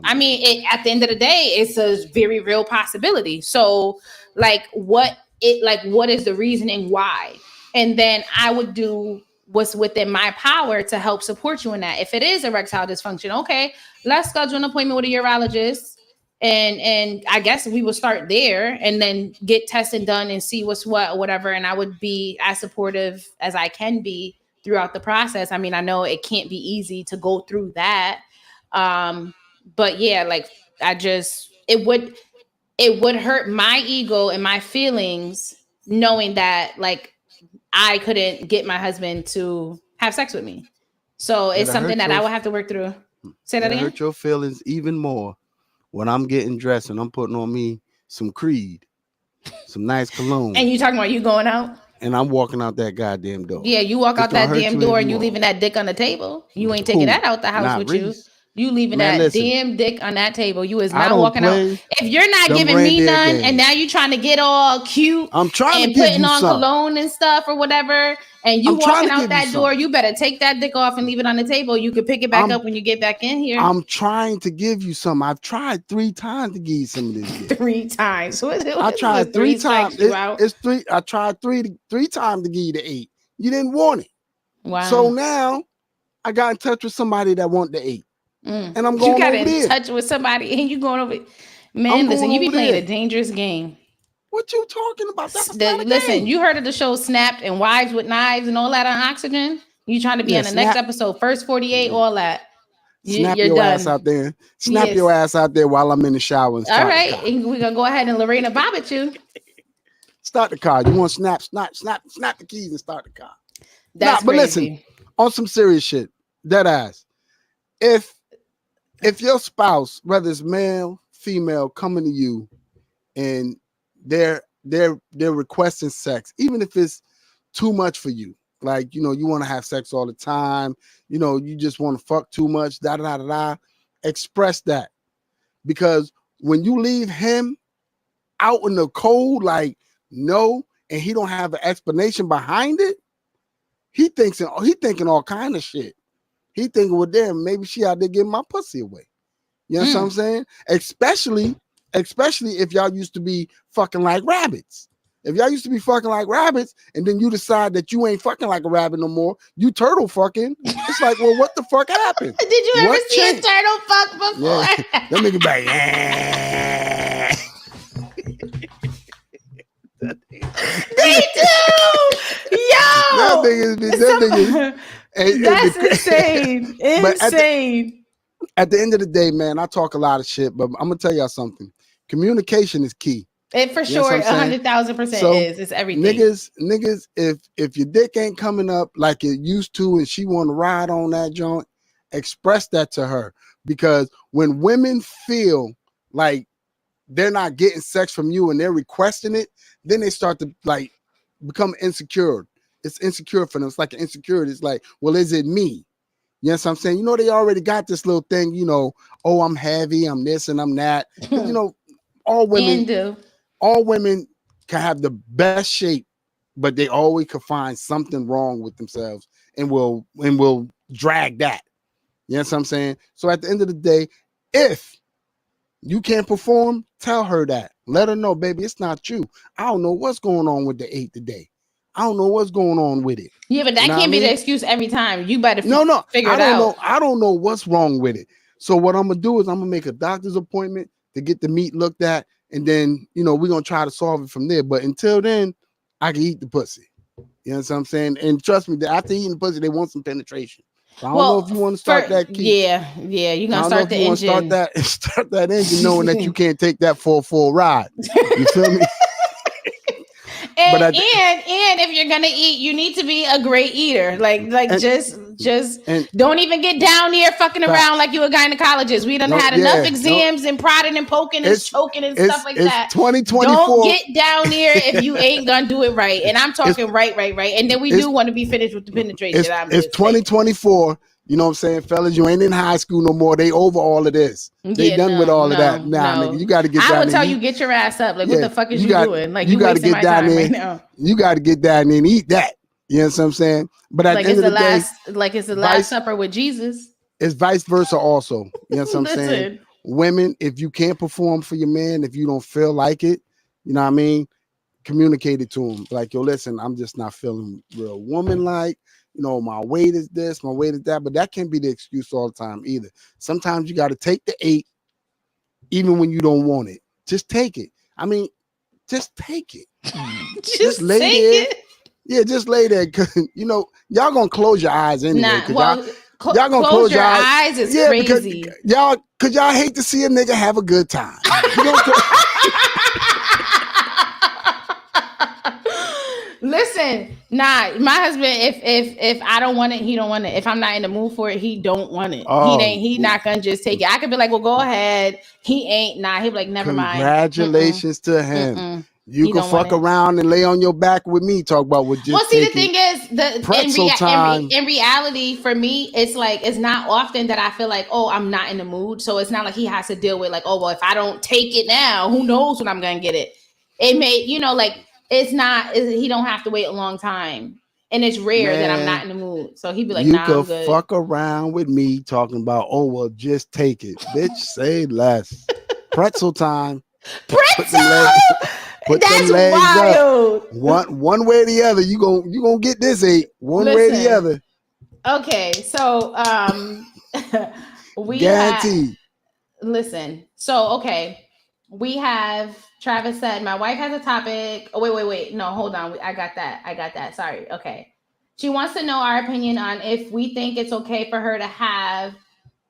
I mean, at the end of the day, it's a very real possibility. So like, what is the reasoning why? And then I would do what's within my power to help support you in that. If it is erectile dysfunction, okay, let's schedule an appointment with a urologist. And I guess we will start there and then get tested done and see what's what or whatever. And I would be as supportive as I can be throughout the process. I mean, I know it can't be easy to go through that. But yeah, like it would hurt my ego and my feelings knowing that like I couldn't get my husband to have sex with me. So it's something that I will have to work through. Say that again. Hurt your feelings even more when I'm getting dressed and I'm putting on me some Creed, some nice cologne. And you talking about you going out? And I'm walking out that goddamn door. Yeah, you walk out that damn door and you leaving that dick on the table. You ain't taking that out the house with you. You leaving that damn dick on that table. You is not walking out. If you're not giving me none and now you trying to get all cute I'm trying and to putting on cologne and stuff or whatever, and you walking out that door, you better take that dick off and leave it on the table. You could pick it back up when you get back in here. I'm trying to give you some. I've tried 3 times to give you some of this dick. 3 times. I tried 3 times. It's 3. I tried 3 times to give you the 8. You didn't want it. Wow. So now I got in touch with somebody that wanted the 8. And I'm going over there. You got in touch with somebody and you going over. Man, listen, you be playing a dangerous game. What you talking about? Listen, you heard of the show Snapped and Wives with Knives and all that on Oxygen? You trying to be on the next episode, first 48, all that. Snap your done. Ass out there. Snap your ass out there while I'm in the shower. All right. And we're going to go ahead and Lorena Bob at you. Start the car. You want to snap the keys and start the car. That's but crazy. Listen, on some serious shit, dead ass. If your spouse, whether it's male, female, coming to you and they're requesting sex, even if it's too much for you, like, you want to have sex all the time, you just want to fuck too much, express that. Because when you leave him out in the cold, like, no, and he don't have an explanation behind it, he thinking all kind of shit. He thinking, well, damn, maybe she out there giving my pussy away. You know what I'm saying? Especially if y'all used to be fucking like rabbits. If y'all used to be fucking like rabbits and then you decide that you ain't fucking like a rabbit no more, you turtle fucking. It's like, well, what the fuck happened? Did you ever see a turtle fuck before? Yeah. That nigga like, yeah. They do! Yo! That's insane. Insane. At the end of the day, man, I talk a lot of shit, but I'm gonna tell y'all something. Communication is key. It for sure 100,000% is. It's everything. Niggas, if your dick ain't coming up like it used to, and she want to ride on that joint, express that to her. Because when women feel like they're not getting sex from you and they're requesting it, then they start to like become insecure. It's insecure for them. It's like an insecurity. It's like, well, is it me? You know what I'm saying? They already got this little thing, oh, I'm heavy, I'm this and I'm that. All women can have the best shape, but they always can find something wrong with themselves and will drag that. You know what I'm saying? So at the end of the day, if you can't perform, tell her that. Let her know, baby, it's not you. I don't know what's going on with the 8 today. I don't know what's going on with it. Yeah, but that can't be the excuse every time. You better figure it out. I don't know what's wrong with it. So what I'm gonna do is I'm gonna make a doctor's appointment to get the meat looked at, and then we're gonna try to solve it from there. But until then, I can eat the pussy. You know what I'm saying? And trust me, after eating the pussy, they want some penetration. So I don't know if you want to start that key. Yeah, you're gonna start the engine. Start that engine, knowing that you can't take that for a full ride. You feel me? And if you're gonna eat, you need to be a great eater. Just don't even get down there fucking around like you a gynecologist. We done had enough exams and prodding and poking and choking and stuff like that. 2024. Don't get down there if you ain't gonna do it right. And I'm talking right. And then we do want to be finished with the penetration. It's 2024. You know what I'm saying, fellas? You ain't in high school no more. They over all of this. They done with all of that. Nah, nigga, you got to get down. I would tell you, get your ass up. Like, what the fuck is you doing? Like, you wasting my time right now. You got to get down and eat that. You know what I'm saying? But at the end of the day, it's the last supper with Jesus. It's vice versa also. You know what I'm saying? Women, if you can't perform for your man, if you don't feel like it, you know what I mean? Communicate it to him. Like, yo, listen, I'm just not feeling real woman-like. My weight is this, my weight is that, but that can't be the excuse all the time either. Sometimes you got to take the 8, even when you don't want it. Just take it. I mean, just take it. just lay there. Yeah, just lay there. Cause y'all gonna close your eyes anyway. Y'all gonna close your eyes is crazy. Cause y'all hate to see a nigga have a good time. Listen, my husband, if I don't want it, he don't want it. If I'm not in the mood for it, he don't want it. He not gonna just take it. I could be like, well, go ahead. He ain't. Nah, he'll be like, never mind. Congratulations to him. You can fuck around and lay on your back with me. Talk about what just. Well, see, the thing is, in reality, for me, it's like it's not often that I feel like, oh, I'm not in the mood. So it's not like he has to deal with like, oh, well, if I don't take it now, who knows when I'm gonna get it? It may, like. It's not. He don't have to wait a long time, and it's rare that I'm not in the mood. So he'd be like, "Nah, I'm good." You could fuck around with me talking about, "Oh well, just take it, bitch. Say less." Pretzel time. Pretzel. That's wild. One way or the other, you gonna get this 8. One way or the other. Okay, so we guaranteed. Listen, so okay, we have. Travis said, my wife has a topic. Oh, wait. No, hold on. I got that. Sorry. Okay. She wants to know our opinion on if we think it's okay for her to have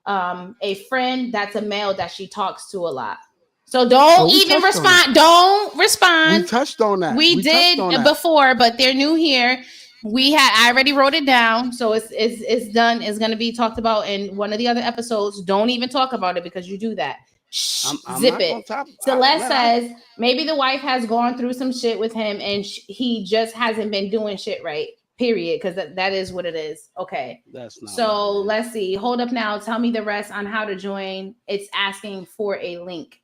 a friend that's a male that she talks to a lot. So don't even respond. Don't respond. We touched on that. We did before, but they're new here. I already wrote it down. So it's done. It's going to be talked about in one of the other episodes. Don't even talk about it because you do that. Zip it. Celeste says maybe the wife has gone through some shit with him and he just hasn't been doing shit right. Period. Because that is what it is. Okay. That's not. So let's see. Hold up now. Tell me the rest on how to join. It's asking for a link.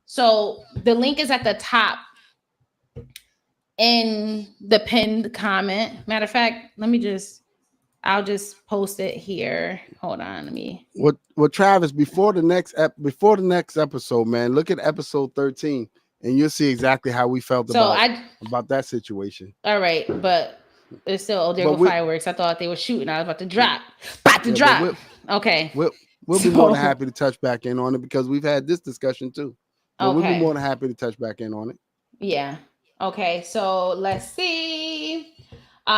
So the link is at the top in the pinned comment. Matter of fact, I'll just post it here. Hold on, let me. What Travis, before the next episode, man, look at episode 13 and you'll see exactly how we felt about that situation. All right, but it's still there go fireworks. I thought they were shooting. I was about to drop. Okay. We'll be more than happy to touch back in on it because we've had this discussion too. But we'll be more than happy to touch back in on it. Yeah. Okay, so let's see.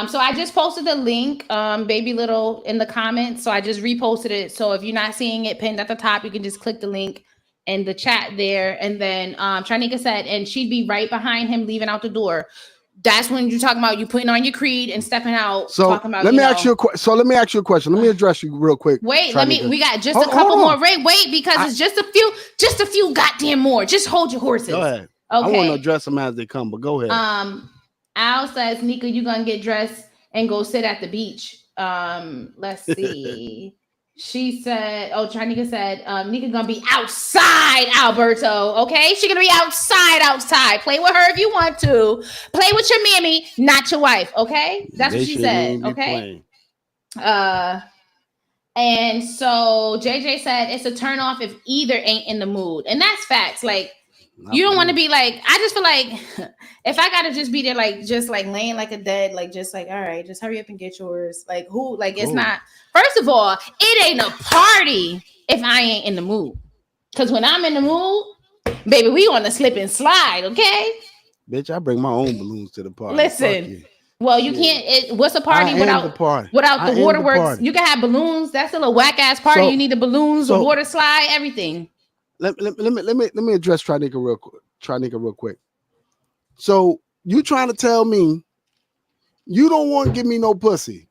So I just posted the link, Baby Little, in the comments. So I just reposted it. So if you're not seeing it pinned at the top, you can just click the link in the chat there. And then Tranika said, and she'd be right behind him leaving out the door. That's when you're talking about you putting on your creed and stepping out. So talking about, let me ask you a question. Let me address you real quick. Wait, we got just a couple more. Wait, because it's just a few goddamn more. Just hold your horses. Go ahead. Okay. I want to address them as they come, but go ahead. Al says, Nika, you gonna get dressed and go sit at the beach. Let's see. She said, oh, Trinika said, Nika gonna be outside, Alberto. Okay, she gonna be outside. Play with her if you want to. Play with your mammy, not your wife. Okay, that's what They she shouldn't said. even be Okay. playing. And so JJ said it's a turn off if either ain't in the mood, and that's facts. Like Not you don't for want to me. be like. I just feel like if I gotta just be there, like just like laying like a dead, like just like all right, just hurry up and get yours. Like who? Like it's Cool. not. First of all, it ain't a party if I ain't in the mood. Because when I'm in the mood, baby, we on the slip and slide. Okay. Bitch, I bring my own balloons to the party. Fuck Listen. you. Well, you Shit. can't. What's a I party am without the party. without I the am the waterworks? party. You can have balloons. That's still a whack ass party. So- You need the balloons, the so- water slide, everything. Let me address Trinika real quick. So you trying to tell me you don't want to give me no pussy?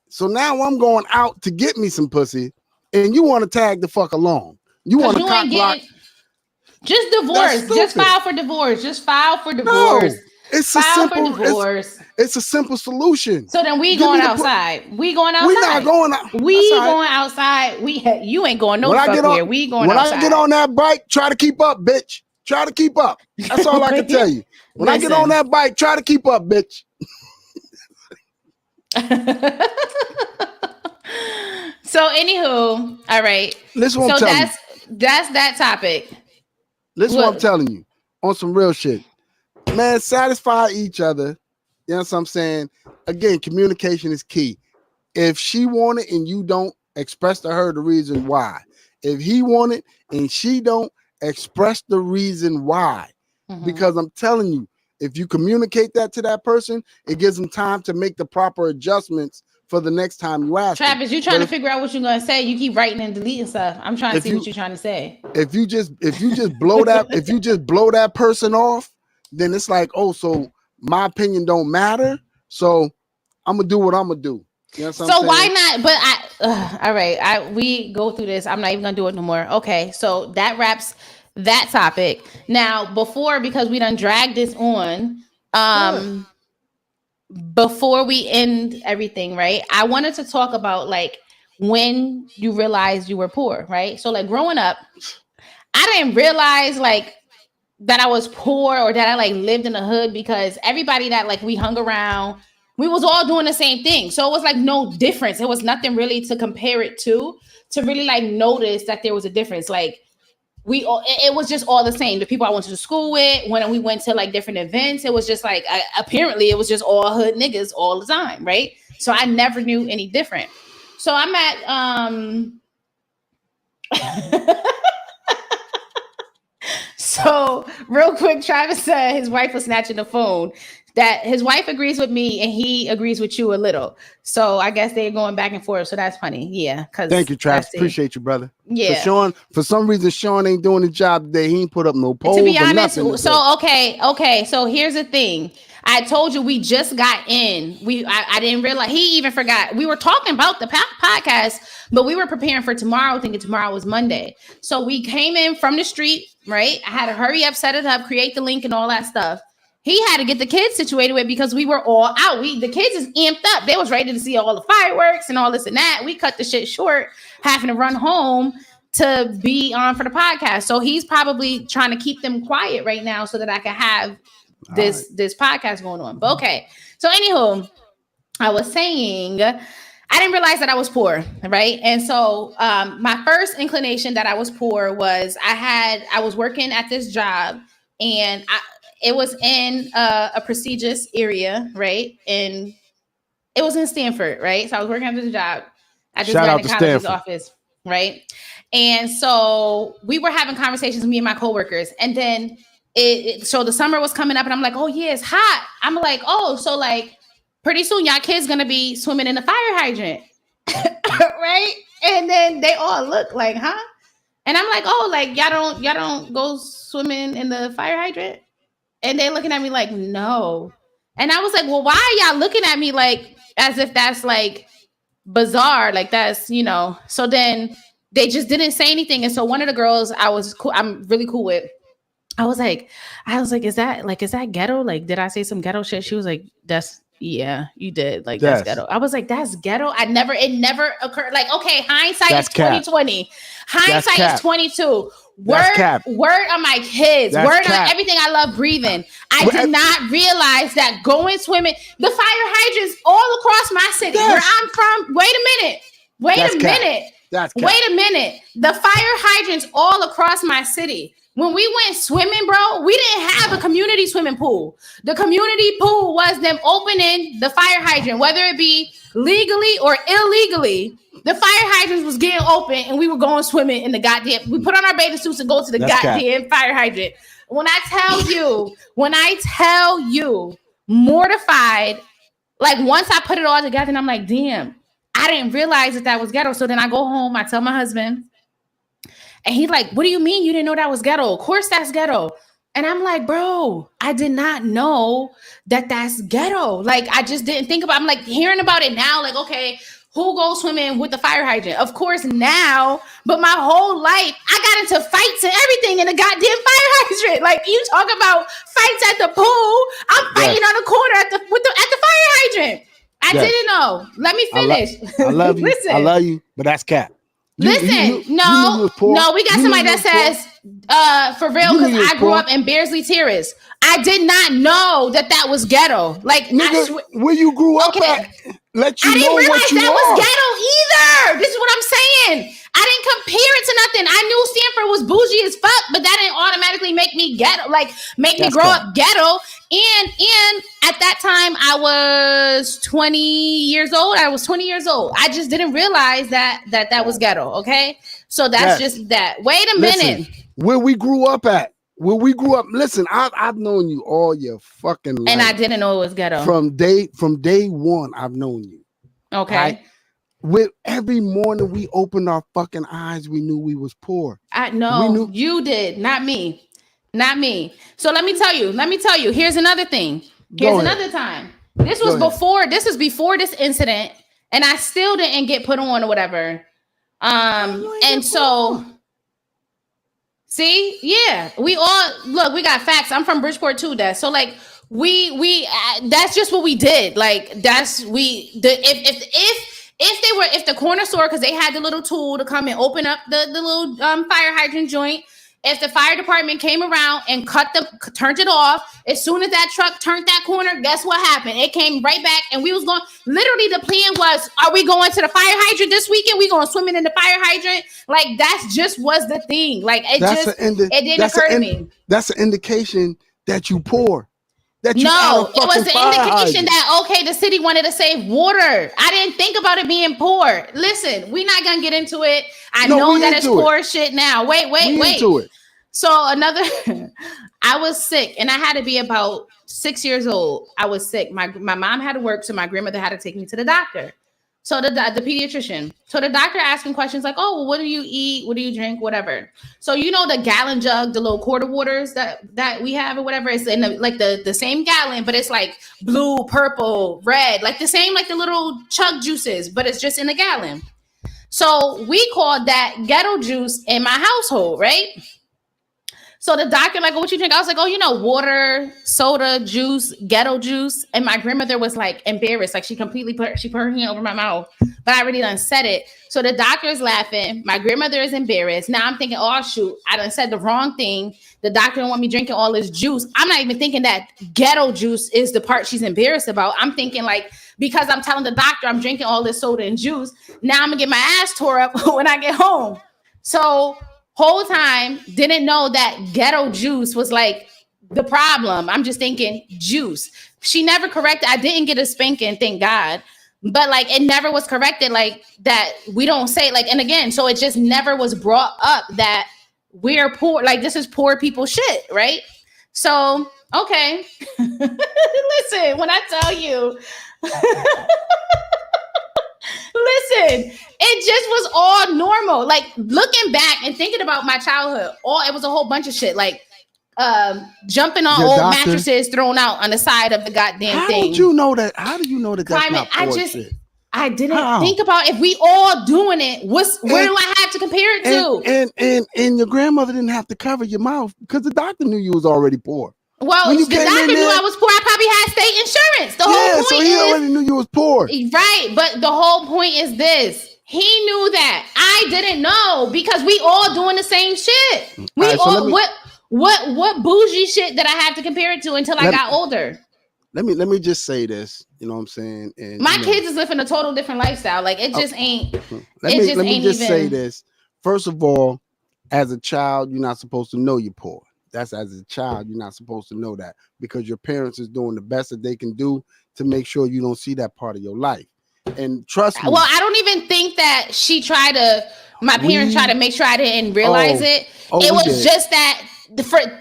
So now I'm going out to get me some pussy, and you want to tag the fuck along? You want to you cock ain't block? getting. Just divorce. That's Just stupid. file for divorce. Just file for No, divorce. it's a File for simple. divorce. It's a simple solution. So then we Give me going the outside. We going outside. We not going out. We That's all right. going outside. You ain't going no When I fuck get where. on, We going when outside. I get on that bike, try to keep up, bitch. Try to keep up. That's all I can tell you. When I get on that bike, try to keep up, bitch. So anywho, all right. Listen what I'm So telling you. that's that topic. Listen what I'm telling you. On some real shit. Man, satisfy each other. You know what I'm saying? Again, communication is key. If she want it and you don't, express to her the reason why. If he want it and she don't, express the reason why. Mhm. Because I'm telling you, if you communicate that to that person, it gives them time to make the proper adjustments for the next time you ask. Travis, you trying to figure out what you're gonna say. You keep writing and deleting stuff. I'm trying to see what you're trying to say. If you just blow that person off, then it's like, oh, so my opinion don't matter. So I'm gonna do what I'm gonna do. You know what So I'm why saying? not? But all right. We go through this. I'm not even gonna do it no more. Okay, so that wraps that topic. Now, because we done dragged this on, before we end everything, right? I wanted to talk about like when you realized you were poor, right? So like growing up, I didn't realize like that I was poor or that I like lived in the hood because everybody that like we hung around, we was all doing the same thing. So it was like no difference. It was nothing really to compare it to really like notice that there was a difference. Like it was just all the same. The people I went to school with, when we went to like different events, it was just like apparently it was just all hood niggas all the time, right? So I never knew any different. So I'm at So real quick, Travis said his wife was snatching the phone. That his wife agrees with me and he agrees with you a little. So I guess they're going back and forth. So that's funny. Yeah. Thank you, Travis. Appreciate you, brother. Yeah. Sean, for some reason, Sean ain't doing the job today. He ain't put up no polls. To be honest, so okay. So here's the thing. I told you we just got in. I didn't realize he even forgot. We were talking about the podcast, but we were preparing for tomorrow, thinking tomorrow was Monday. So we came in from the street, right? I had to hurry up, set it up, create the link, and all that stuff. He had to get the kids situated with because we were all out. The kids is amped up. They was ready to see all the fireworks and all this and that. We cut the shit short, having to run home to be on for the podcast. So he's probably trying to keep them quiet right now so that I can have this podcast going on. But okay. So anywho, I was saying I didn't realize that I was poor, right? And so my first inclination that I was poor was I was working at this job and it was in a prestigious area, right? And it was in Stanford, right? So I was working at this job at this gynecologist's office, right? And so we were having conversations, me and my coworkers, and then so the summer was coming up, and I'm like, oh yeah, it's hot. I'm like, oh, so like pretty soon y'all kids gonna be swimming in the fire hydrant, right? And then they all look like, huh? And I'm like, oh, like y'all don't go swimming in the fire hydrant? And they looking at me like, no. And I was like, well, why are y'all looking at me like as if that's like bizarre? Like that's, So then they just didn't say anything. And so one of the girls I'm really cool with, I was like, is that ghetto? Like, did I say some ghetto shit? She was like, that's Yeah, you did. Like that's ghetto. I was like, that's ghetto. It never occurred. Like, okay, hindsight is 2020. Hindsight is 22. Word on my kids. Word on everything I love breathing. I did not realize that going swimming, the fire hydrants all across my city, where I'm from. Wait a minute. Wait a minute. The fire hydrants all across my city. When we went swimming, bro, we didn't have a community swimming pool. The community pool was them opening the fire hydrant, whether it be legally or illegally. The fire hydrants was getting open and we were going swimming in the goddamn. We put on our bathing suits and go to the goddamn fire hydrant. When I tell you, mortified, like once I put it all together and I'm like, damn, I didn't realize that was ghetto. So then I go home, I tell my husband, and he's like, what do you mean you didn't know that was ghetto? Of course that's ghetto. And I'm like, bro, I did not know that that's ghetto. Like, I just didn't think about it. I'm like hearing about it now, like, okay, who goes swimming with the fire hydrant? Of course now, but my whole life, I got into fights and everything in the goddamn fire hydrant. Like, you talk about fights at the pool, I'm fighting on the corner at the fire hydrant. I didn't know. Let me finish. I love you. Listen. I love you, but that's cap. No, we got somebody that says, for real, because I grew up in Beardsley Terrace. I did not know that was ghetto. Like, nigga, where you grew up at, let you I didn't know realize what you that are. was ghetto either. This is what I'm saying. I didn't compare it to nothing. I knew Stanford was bougie as fuck, but that didn't automatically make me ghetto, like make me grow up ghetto. And at that time, I was 20 years old. I just didn't realize that was ghetto. Okay, so that's just that. Wait a minute. Where we grew up at. Listen, I've known you all your fucking life. And I didn't know it was ghetto. From day one, I've known you. Okay. Right? With every morning we opened our fucking eyes, we knew we was poor. You did, not me. So let me tell you, here's another thing. Here's another time. This was before this incident, and I still didn't get put on or whatever. And so see, yeah, we got facts. I'm from Bridgeport too, Des. So like we that's just what we did. Like if the corner store, because they had the little tool to come and open up the little fire hydrant joint. If the fire department came around and turned it off, as soon as that truck turned that corner, guess what happened? It came right back, and we was going. Literally, the plan was: are we going to the fire hydrant this weekend? We going swimming in the fire hydrant? Like that just was the thing. Like it didn't occur to me. That's an indication that you poor. It was the indication that, okay, the city wanted to save water. I didn't think about it being poor. Listen, we're not going to get into it. I know that it's poor shit now. Wait. Into it. So I was sick, and I had to be about 6 years old. I was sick. My mom had to work, so my grandmother had to take me to the doctor. So the pediatrician. So the doctor asking questions like, oh, well, what do you eat? What do you drink? Whatever. So you know the gallon jug, the little quarter waters that we have or whatever. It's in the same gallon, but it's like blue, purple, red, like the same, like the little chug juices, but it's just in a gallon. So we called that ghetto juice in my household, right? So the doctor like, oh, what you drink? I was like, oh, water, soda, juice, ghetto juice. And my grandmother was like embarrassed. Like she put her hand over my mouth, but I already done said it. So the doctor is laughing. My grandmother is embarrassed. Now I'm thinking, oh shoot, I done said the wrong thing. The doctor don't want me drinking all this juice. I'm not even thinking that ghetto juice is the part she's embarrassed about. I'm thinking like, because I'm telling the doctor I'm drinking all this soda and juice, now I'm gonna get my ass tore up when I get home. So whole time didn't know that ghetto juice was like the problem. I'm just thinking juice. She never corrected. I didn't get a spanking, thank God. But like it never was corrected like that. We don't say like, and again, so it just never was brought up that we're poor. Like this is poor people shit, right? So, okay. Listen, when I tell you, listen, it just was all normal. Like looking back and thinking about my childhood, it was a whole bunch of shit. Like jumping on old mattresses thrown out on the side of the goddamn thing. How do you know that? That's not poor shit? I didn't think about if we all doing it. Where do I have to compare it to? And your grandmother didn't have to cover your mouth because the doctor knew you was already poor. Well, When the you came in doctor knew there- I was poor. I probably had state insurance. The whole Yeah, point so he is already knew you was poor. right, but the whole point is this. He knew that. I didn't know because we all doing the same shit. We Alright, so all let me- what bougie shit that I have to compare it to until I Let- got older. Let me just say this. You know what I'm saying? And My you know, kids is living a total different lifestyle. Like it just ain't. let it me just let me ain't just say even- this. First of all, as a child, you're not supposed to know you're poor. That's as a child, you're not supposed to know that because your parents is doing the best that they can do to make sure you don't see that part of your life. And trust me. Well, I don't even think that she tried to. My parents tried to make sure I didn't realize it. It we was did. just that.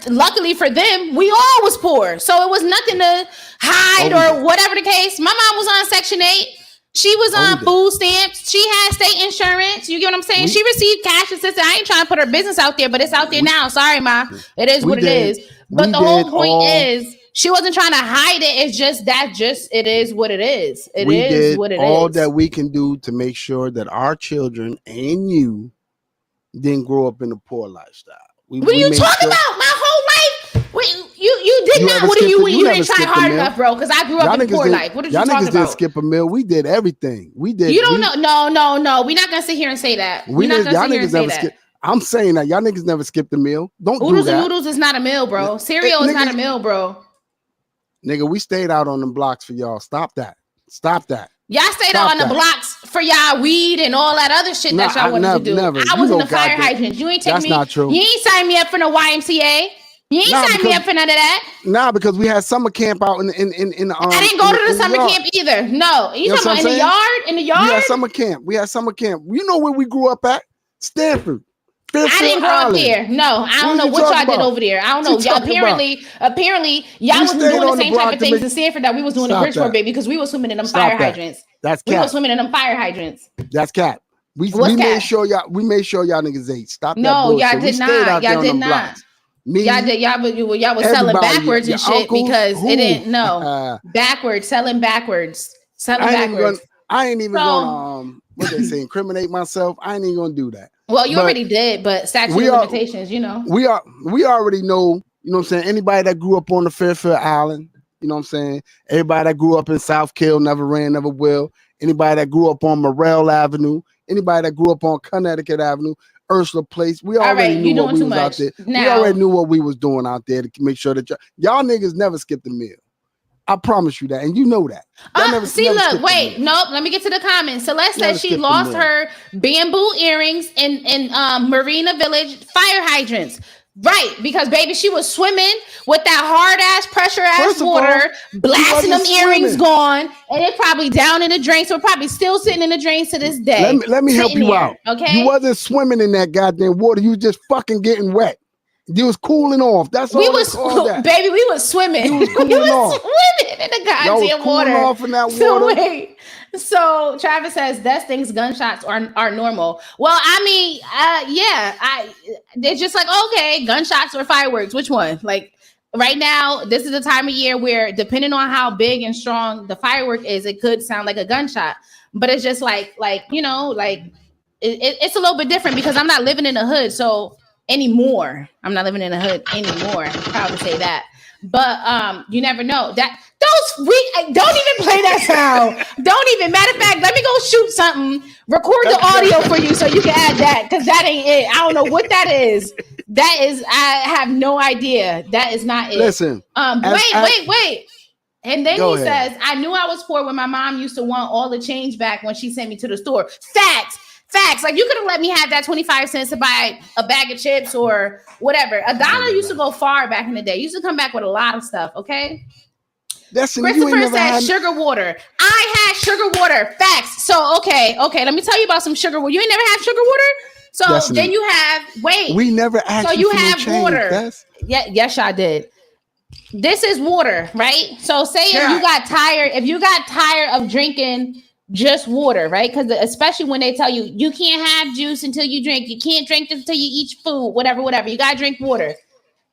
Luckily for them, we all was poor, so it was nothing to hide we or did. whatever the case. My mom was on Section 8. She was we on did. food stamps. She had state insurance. You get what I'm saying? She received cash assistance. I ain't trying to put her business out there, but it's out there now. Sorry, Ma. It is what it is. But the whole point is, she wasn't trying to hide it. It's just that it is what it is. It is what it is. All that we can do to make sure that our children and you didn't grow up in a poor lifestyle. What are you talking about? My whole life. Wait, you did You not. ever What are skipped you? a- When you you never didn't try skipped a hard meal. enough, bro? Because I grew up in a poor life. What are you y'all talking niggas didn't about? skip a meal. We did everything. We did. You don't know. No. We're not gonna sit here and say that. We We're not did. gonna Y'all sit here niggas and say never that. skipped. I'm saying that y'all niggas never skipped a meal. Don't do Oodles that. and noodles is not a meal, bro. Cereal is not a niggas- meal, bro. Nigga, we stayed out on them blocks for y'all. Stop that. Stop that. Y'all stayed Stop on the that. blocks for y'all weed and all that other shit that Nah, y'all wanted to do. never. I You was in know the fire goddamn- hydrants. You ain't take That's me. not true. You ain't sign me up for no YMCA. You ain't Nah, sign me because- up for none of that. Nah, because we had summer camp out in I didn't go to the summer yard. camp either. No, you know talking what about I'm in the saying? yard? In the We yard? had summer camp. You know where we grew up at? Stanford. I didn't grow up there. No, I don't know what y'all did over there. I don't know. What you Y'all talking apparently, y'all We wasn't stayed doing the on the same block type of to things make- in Stanford that we was doing in Stop Bridgeport, that. baby, because we was swimming in them Stop fire that. hydrants. That's We was cap. swimming in them fire hydrants. That's cap. We What's made cap? sure y'all niggas ate. Stop that No, bullshit. y'all We did stayed not. out Y'all there on did them not. blocks. Me, Y'all was selling everybody, backwards your and shit uncles, because who? it didn't know. Backwards, selling backwards. Selling I ain't even backwards. gonna what they say, incriminate myself. I ain't even gonna do that. Well, you But already did, but statute we of are- limitations, you know. We already know, you know what I'm saying? Anybody that grew up on the Fairfield Island, you know what I'm saying? Everybody that grew up in South Kill, never ran, never will. Anybody that grew up on Morrell Avenue, anybody that grew up on Connecticut Avenue, Ursula Place, we already knew what we was out there. We already knew what we was doing out there to make sure that y'all niggas never skipped a meal. I promise you that, and you know that. Never skipped a meal. Nope. Let me get to the comments. Celeste Never said she skipped a lost meal. her bamboo earrings in Marina Village fire hydrants. Right, because baby, she was swimming with that hard ass, pressure ass First of all, water, blasting them wasn't earrings swimming. gone, and it probably down in the drain. So it probably still sitting in the drains to this day. Let me help Sitting you there, out. Okay, You wasn't swimming in that goddamn water. You was just fucking getting wet. You was cooling off. That's we all was they call that. baby, we was swimming. You was we cooling was off. swimming in the Y'all was goddamn cooling water. off in that So water. wait. So Travis says Des thinks gunshots are normal. Well, I mean, they're just like, okay, gunshots or fireworks. Which one? Like right now, this is the time of year where depending on how big and strong the firework is, it could sound like a gunshot. But it's just like it's a little bit different because I'm not living in the hood. So anymore, I'm not living in the hood anymore. I'm proud to say that. But you never know that don't even play that sound. Don't even. Matter of fact, let me go shoot something, record the audio for you so you can add that because that ain't it. I don't know what that is. That is, I have no idea. That is not it. Listen. Wait. And then Go he ahead. says, I knew I was poor when my mom used to want all the change back when she sent me to the store. Facts. Like you could have let me have that 25 cents to buy a bag of chips or whatever. $1 used to go far back in the day. Used to come back with a lot of stuff. Okay. Christopher says sugar water. I had sugar water. Facts. So okay. Let me tell you about some sugar water. You ain't never had sugar water? So Destiny. then you have We never asked so you you for have no change, water. Des. Yeah, yes, I did. This is water, right? So say if you got tired of drinking just water, right? Because especially when they tell you you can't have juice until you drink, you can't drink this until you eat food, whatever. You gotta drink water.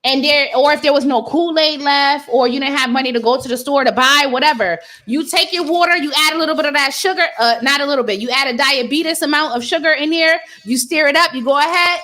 And or if there was no Kool-Aid left, or you didn't have money to go to the store to buy, whatever, you take your water, you add a little bit of that sugar, not a little bit, you add a diabetes amount of sugar in here, you stir it up, you go ahead,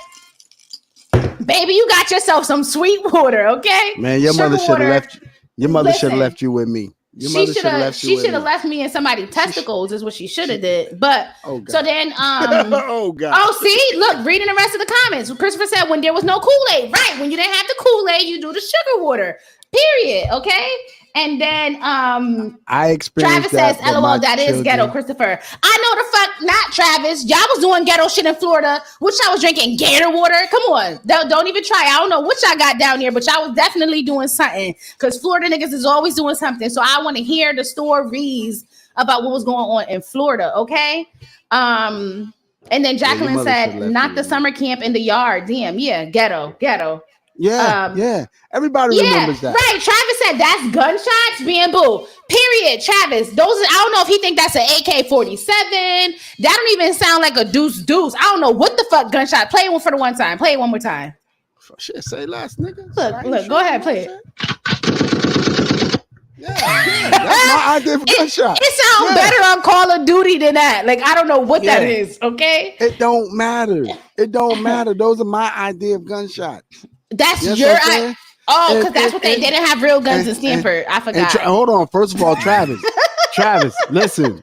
Baby, you got yourself some sweet water, okay? Man, your mother should have left you. Your mother should have Listen, left you with me. Your mother should have left you she with should have me. left me in somebody's testicles is what she should have did. But Oh God. so then Oh God. oh, see, look, reading the rest of the comments. Christopher said when there was no Kool-Aid. Right. When you didn't have the Kool-Aid, you do the sugar water. Period. Okay. And then I experienced Travis that. says, LOL, that is ghetto, Christopher. I know the fuck not, Travis. Y'all was doing ghetto shit in Florida, which I was drinking gator water. Come on. Don't even try. I don't know what y'all got down here, but y'all was definitely doing something. Because Florida niggas is always doing something. So I want to hear the stories about what was going on in Florida, okay? And then Jacqueline said, not the summer camp in the yard. Damn, yeah, ghetto. Yeah, everybody remembers that. Right. Travis said that's gunshots, bamboo. Period. Travis, those I don't know if he think that's an AK-47. That don't even sound like a deuce. I don't know what the fuck gunshot. Play it for the one time. Play it one more time. Shit, say less, nigga. Look, go ahead, play it. Yeah, that's my idea for gunshot. It sounds better on Call of Duty than that. Like, I don't know what that is, okay? It don't matter. Those are my idea of gunshots. That's your idea. Oh, because that's what they didn't have real guns in Stanford. I forgot. Hold on. First of all, Travis, listen.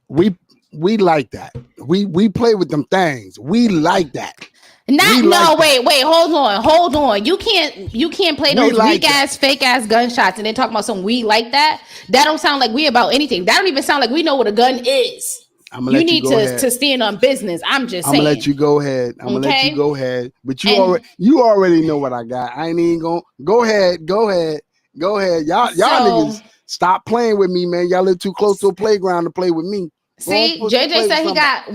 We like that. We play with them things. We like that. Wait, hold on. You can't play those weak ass, fake ass gunshots and then talk about some we like that. That don't sound like we about anything. That don't even sound like we know what a gun is. You need to stand on business. I'm just saying. I'm gonna let you go ahead. But you already know what I got. I ain't even gonna go ahead. Y'all niggas stop playing with me, man. Y'all live too close to a playground to play with me. See, JJ said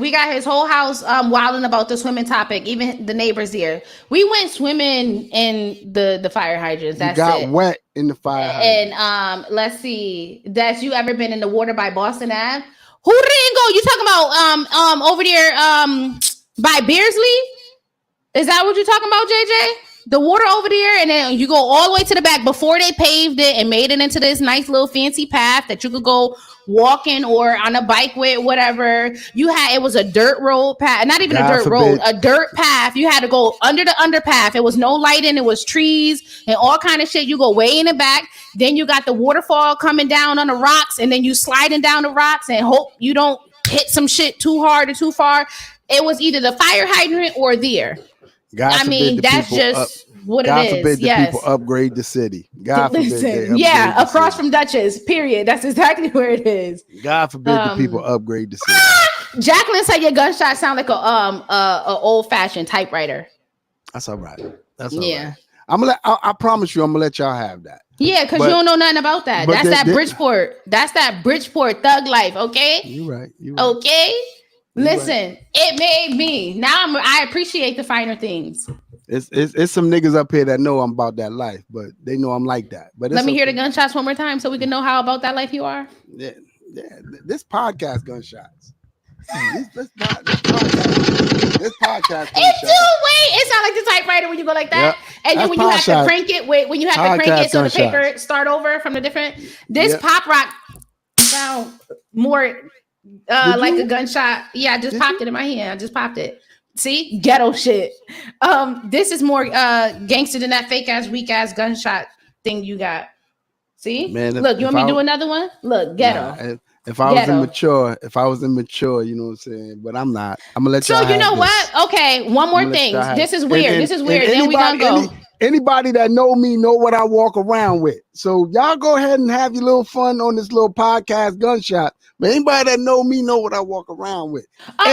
we got his whole house wilding about the swimming topic. Even the neighbors here. We went swimming in the fire hydrants. That's you got wet in the fire hydrant. And let's see. That's you ever been in the water by Boston Ave? Who didn't go? You talking about over there by Beersley? Is that what you're talking about, JJ? The water over there, and then you go all the way to the back before they paved it and made it into this nice little fancy path that you could go walking or on a bike with, whatever. It was a dirt road path, not even a dirt path. You had to go under the underpath. It was no lighting, it was trees and all kind of shit. You go way in the back. Then you got the waterfall coming down on the rocks, and then you sliding down the rocks and hope you don't hit some shit too hard or too far. It was either the fire hydrant or there. That's just what it is. God forbid the people upgrade the city. God forbid. Across from Dutchess. Period. That's exactly where it is. God forbid the people upgrade the city. Jacqueline said your gunshot sound like a old fashioned typewriter. That's all right. I promise you, I'm gonna let y'all have that. Yeah, because you don't know nothing about that. That's that Bridgeport. That's that Bridgeport thug life. Okay. You right. Okay. Listen, it made me. Now I appreciate the finer things. It's some niggas up here that know I'm about that life, but they know I'm like that. But let me hear the gunshots one more time so we can know how about that life you are. Yeah. This podcast gunshots. This podcast. It sounds like the typewriter when you go like that, and then when you have to crank it. When you have to crank it so the paper start over from the different. This pop rock sound more. Like a gunshot. Yeah, I just popped it in my hand. I just popped it. See, ghetto shit. This is more gangster than that fake ass, weak ass gunshot thing you got. See, man. Look, you want me to do another one? Look, ghetto. Nah, if I was immature, you know what I'm saying. But I'm not. I'm gonna let you. So you know what? Okay, one more thing. This is weird. Then we gonna go. Anybody that know me know what I walk around with. So y'all go ahead and have your little fun on this little podcast gunshot. But anybody that know me know what I walk around with. Wait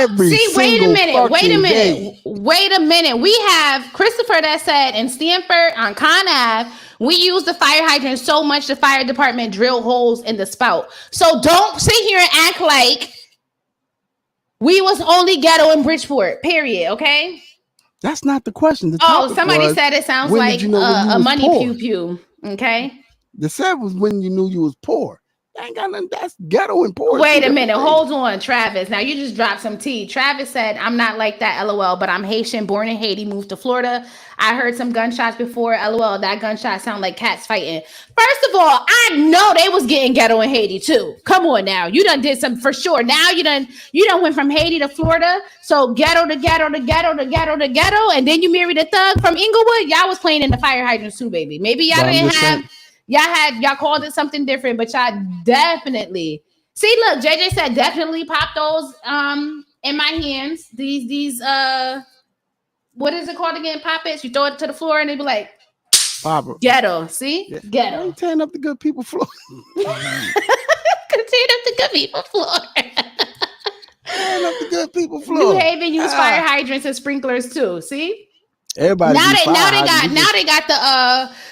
a minute. We have Christopher that said in Stanford on Con Ave, we use the fire hydrant so much the fire department drill holes in the spout. So don't sit here and act like we was only ghetto in Bridgeport, period, okay? That's not the question. Somebody said it sounds like a money pew pew. Okay. The said was when you knew you was poor. ain't got nothing. That's ghetto and poor. Wait a minute. Hold on, Travis. Now you just dropped some tea. Travis said, I'm not like that, LOL, but I'm Haitian, born in Haiti, moved to Florida. I heard some gunshots before, LOL. That gunshot sound like cats fighting. First of all, I know they was getting ghetto in Haiti too. Come on now. You done did some for sure. Now you done went from Haiti to Florida. So ghetto to ghetto to ghetto to ghetto to ghetto. And then you married a thug from Inglewood. Y'all was playing in the fire hydrants too, baby. Maybe y'all didn't have... Y'all called it something different, but y'all definitely see. Look, JJ said definitely pop those in my hands. These what is it called again? Pop it. You throw it to the floor and they be like Papa. Ghetto. See, ghetto. I'm tearing up the good people floor. Tearing up the good people floor. Tearing up the good people floor. New Haven use fire hydrants and sprinklers too. See. Everybody now they got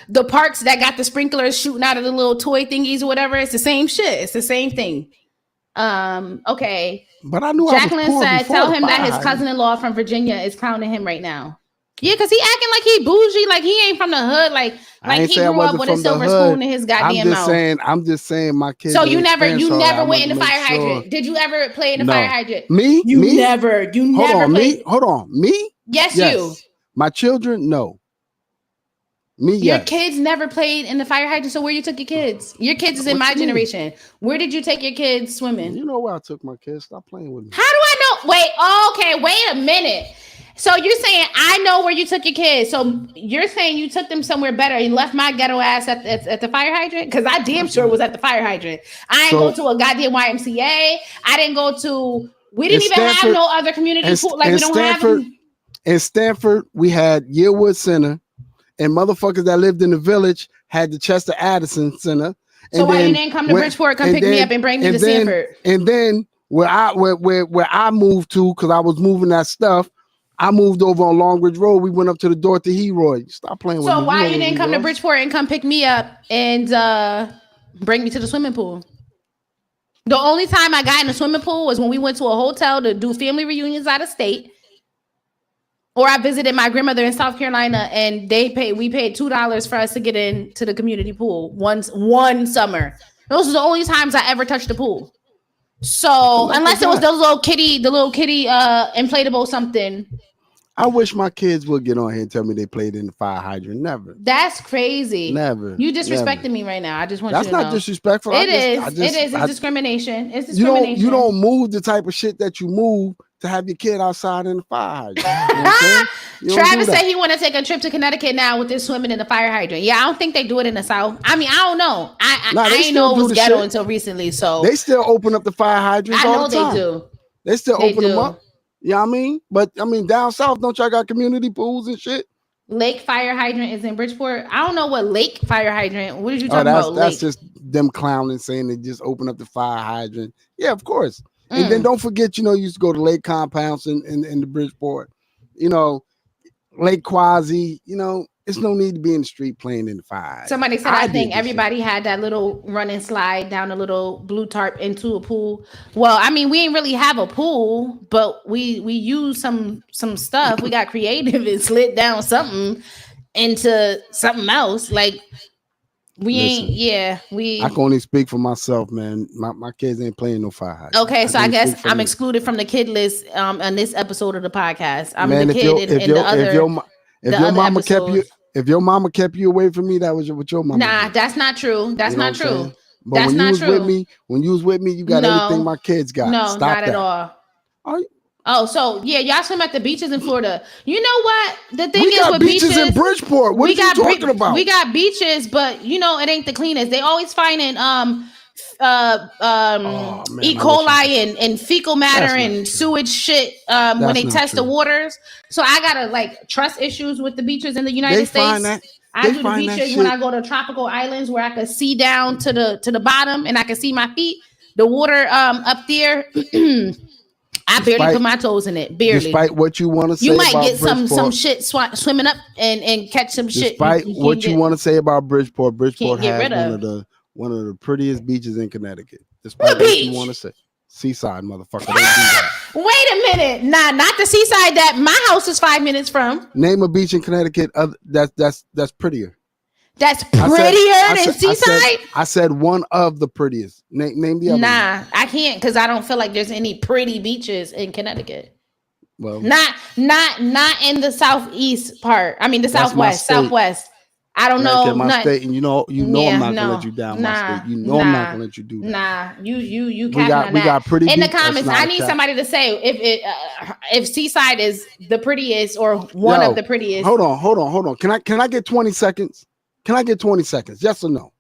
the parks that got the sprinklers shooting out of the little toy thingies or whatever. It's the same shit. It's the same thing. Okay. But I knew Jacqueline said, tell him that his cousin-in-law from Virginia is clowning him right now. Yeah, because he acting like he bougie, like he ain't from the hood, like he grew up with a silver spoon in his goddamn mouth. I'm just saying my kids. So you never went in the fire hydrant. Did you ever play in the fire hydrant? You never played. Hold on. Me? Yes, you. My children, no. Me, your kids never played in the fire hydrant. So where you took your kids? Your kids is in my generation. Where did you take your kids swimming? You know where I took my kids. Stop playing with me. How do I know? Wait a minute. So you're saying I know where you took your kids. So you're saying you took them somewhere better and left my ghetto ass at the fire hydrant? Because I damn sure was at the fire hydrant. I ain't go to a goddamn YMCA. I didn't go to. We didn't even have no other community pool. Like we don't have them. In Stanford, we had Yearwood Center, and motherfuckers that lived in the village had the Chester Addison Center. So why you didn't come to Bridgeport, pick me up and bring me to Stanford? And then where I moved to, because I was moving that stuff, I moved over on Long Ridge Road. We went up to the Dorothy Heroy. Stop playing with me. So why you didn't come to Bridgeport and come pick me up and bring me to the swimming pool? The only time I got in the swimming pool was when we went to a hotel to do family reunions out of state. Or I visited my grandmother in South Carolina and we paid $2 for us to get into the community pool one summer. Those are the only times I ever touched the pool. So unless it was the little kitty inflatable something. I wish my kids would get on here and tell me they played in the fire hydrant. Never. That's crazy. Never. You disrespecting me right now. I just want you to know. That's not disrespectful. It is. It's discrimination. It's discrimination. You don't move the type of shit that you move to have your kid outside in the fire hydrant. Travis said he want to take a trip to Connecticut now with this swimming in the fire hydrant. Yeah, I don't think they do it in the South. I mean, I don't know. I didn't know it was ghetto until recently. So they still open up the fire hydrants all the time. They do. They still open them up. You know what I mean? But I mean, down south, don't y'all got community pools and shit? Lake fire hydrant is in Bridgeport. I don't know what lake fire hydrant. What did you talk about? That's just them clowning, saying they just open up the fire hydrant. Yeah, of course. And then don't forget, you used to go to lake compounds in the Bridgeport. Lake Quasi. It's no need to be in the street playing in the fire. Somebody said, I think everybody had that little run and slide down a little blue tarp into a pool. Well, I mean, we ain't really have a pool, but we use some stuff. We got creative and slid down something into something else. Like I can only speak for myself, man. My kids ain't playing no fire hydrant. Okay, so I guess I'm excluded from the kid list on this episode of the podcast. I'm the kid in the other. If your mama kept you away from me, that was what your mama. Nah, did. That's not true. That's not true. But that's not true. When you was with me, you got everything my kids got. No, not that. At all. Oh, so yeah, y'all swim at the beaches in Florida. You know what? The thing is with beaches in Bridgeport. What are you talking about? We got beaches, but it ain't the cleanest. They always finding E. coli and fecal matter and sewage shit when they test the waters. So I gotta trust issues with the beaches in the United States. I do the beaches when I go to tropical islands where I can see down to the bottom and I can see my feet. The water up there. I barely put my toes in it. Barely. Despite what you want to say, you might get some shit swimming up and catch some shit. Despite what you want to say about Bridgeport has one of the prettiest beaches in Connecticut. Despite what you want to say, Seaside, motherfucker. Don't do that. Wait a minute. Nah, not the Seaside that my house is 5 minutes from. Name a beach in Connecticut that's prettier. That's prettier than Seaside? I said one of the prettiest. Name the other. Nah, I can't because I don't feel like there's any pretty beaches in Connecticut. Well, not in the southeast part. I mean the southwest. I don't know. My state, and you know I'm not gonna let you down. My state, I'm not gonna let you do that. Nah, you we got pretty in the beach, comments. I need somebody to say if Seaside is the prettiest or one of the prettiest. Hold on. Can I get 20 seconds? Can I get 20 seconds? Yes or no?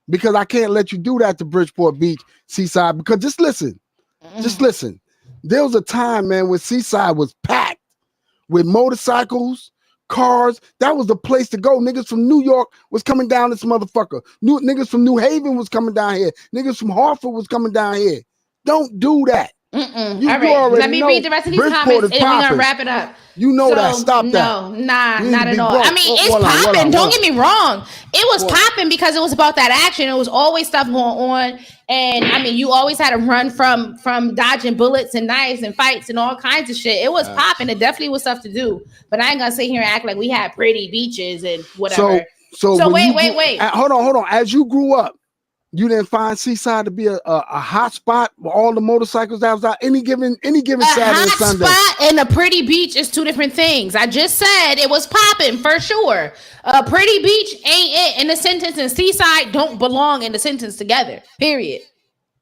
Because I can't let you do that to Bridgeport Beach, Seaside. Because just listen. There was a time, man, when Seaside was packed with motorcycles, cars. That was the place to go. Niggas from New York was coming down this motherfucker. Niggas from New Haven was coming down here. Niggas from Hartford was coming down here. Don't do that. All right, let me read the rest of these comments and we're gonna wrap it up. You know that. Stop that. No, not at all. I mean, it's popping. Don't get me wrong. It was popping because it was about that action. It was always stuff going on. And I mean, you always had to run from dodging bullets and knives and fights and all kinds of shit. It was popping. It definitely was stuff to do. But I ain't gonna sit here and act like we had pretty beaches and whatever. So wait. Hold on. As you grew up, you didn't find Seaside to be a hot spot with all the motorcycles that was out any given Saturday and Sunday. A hot spot and a pretty beach is two different things. I just said it was popping for sure. A pretty beach ain't it in the sentence, and Seaside don't belong in the sentence together. Period.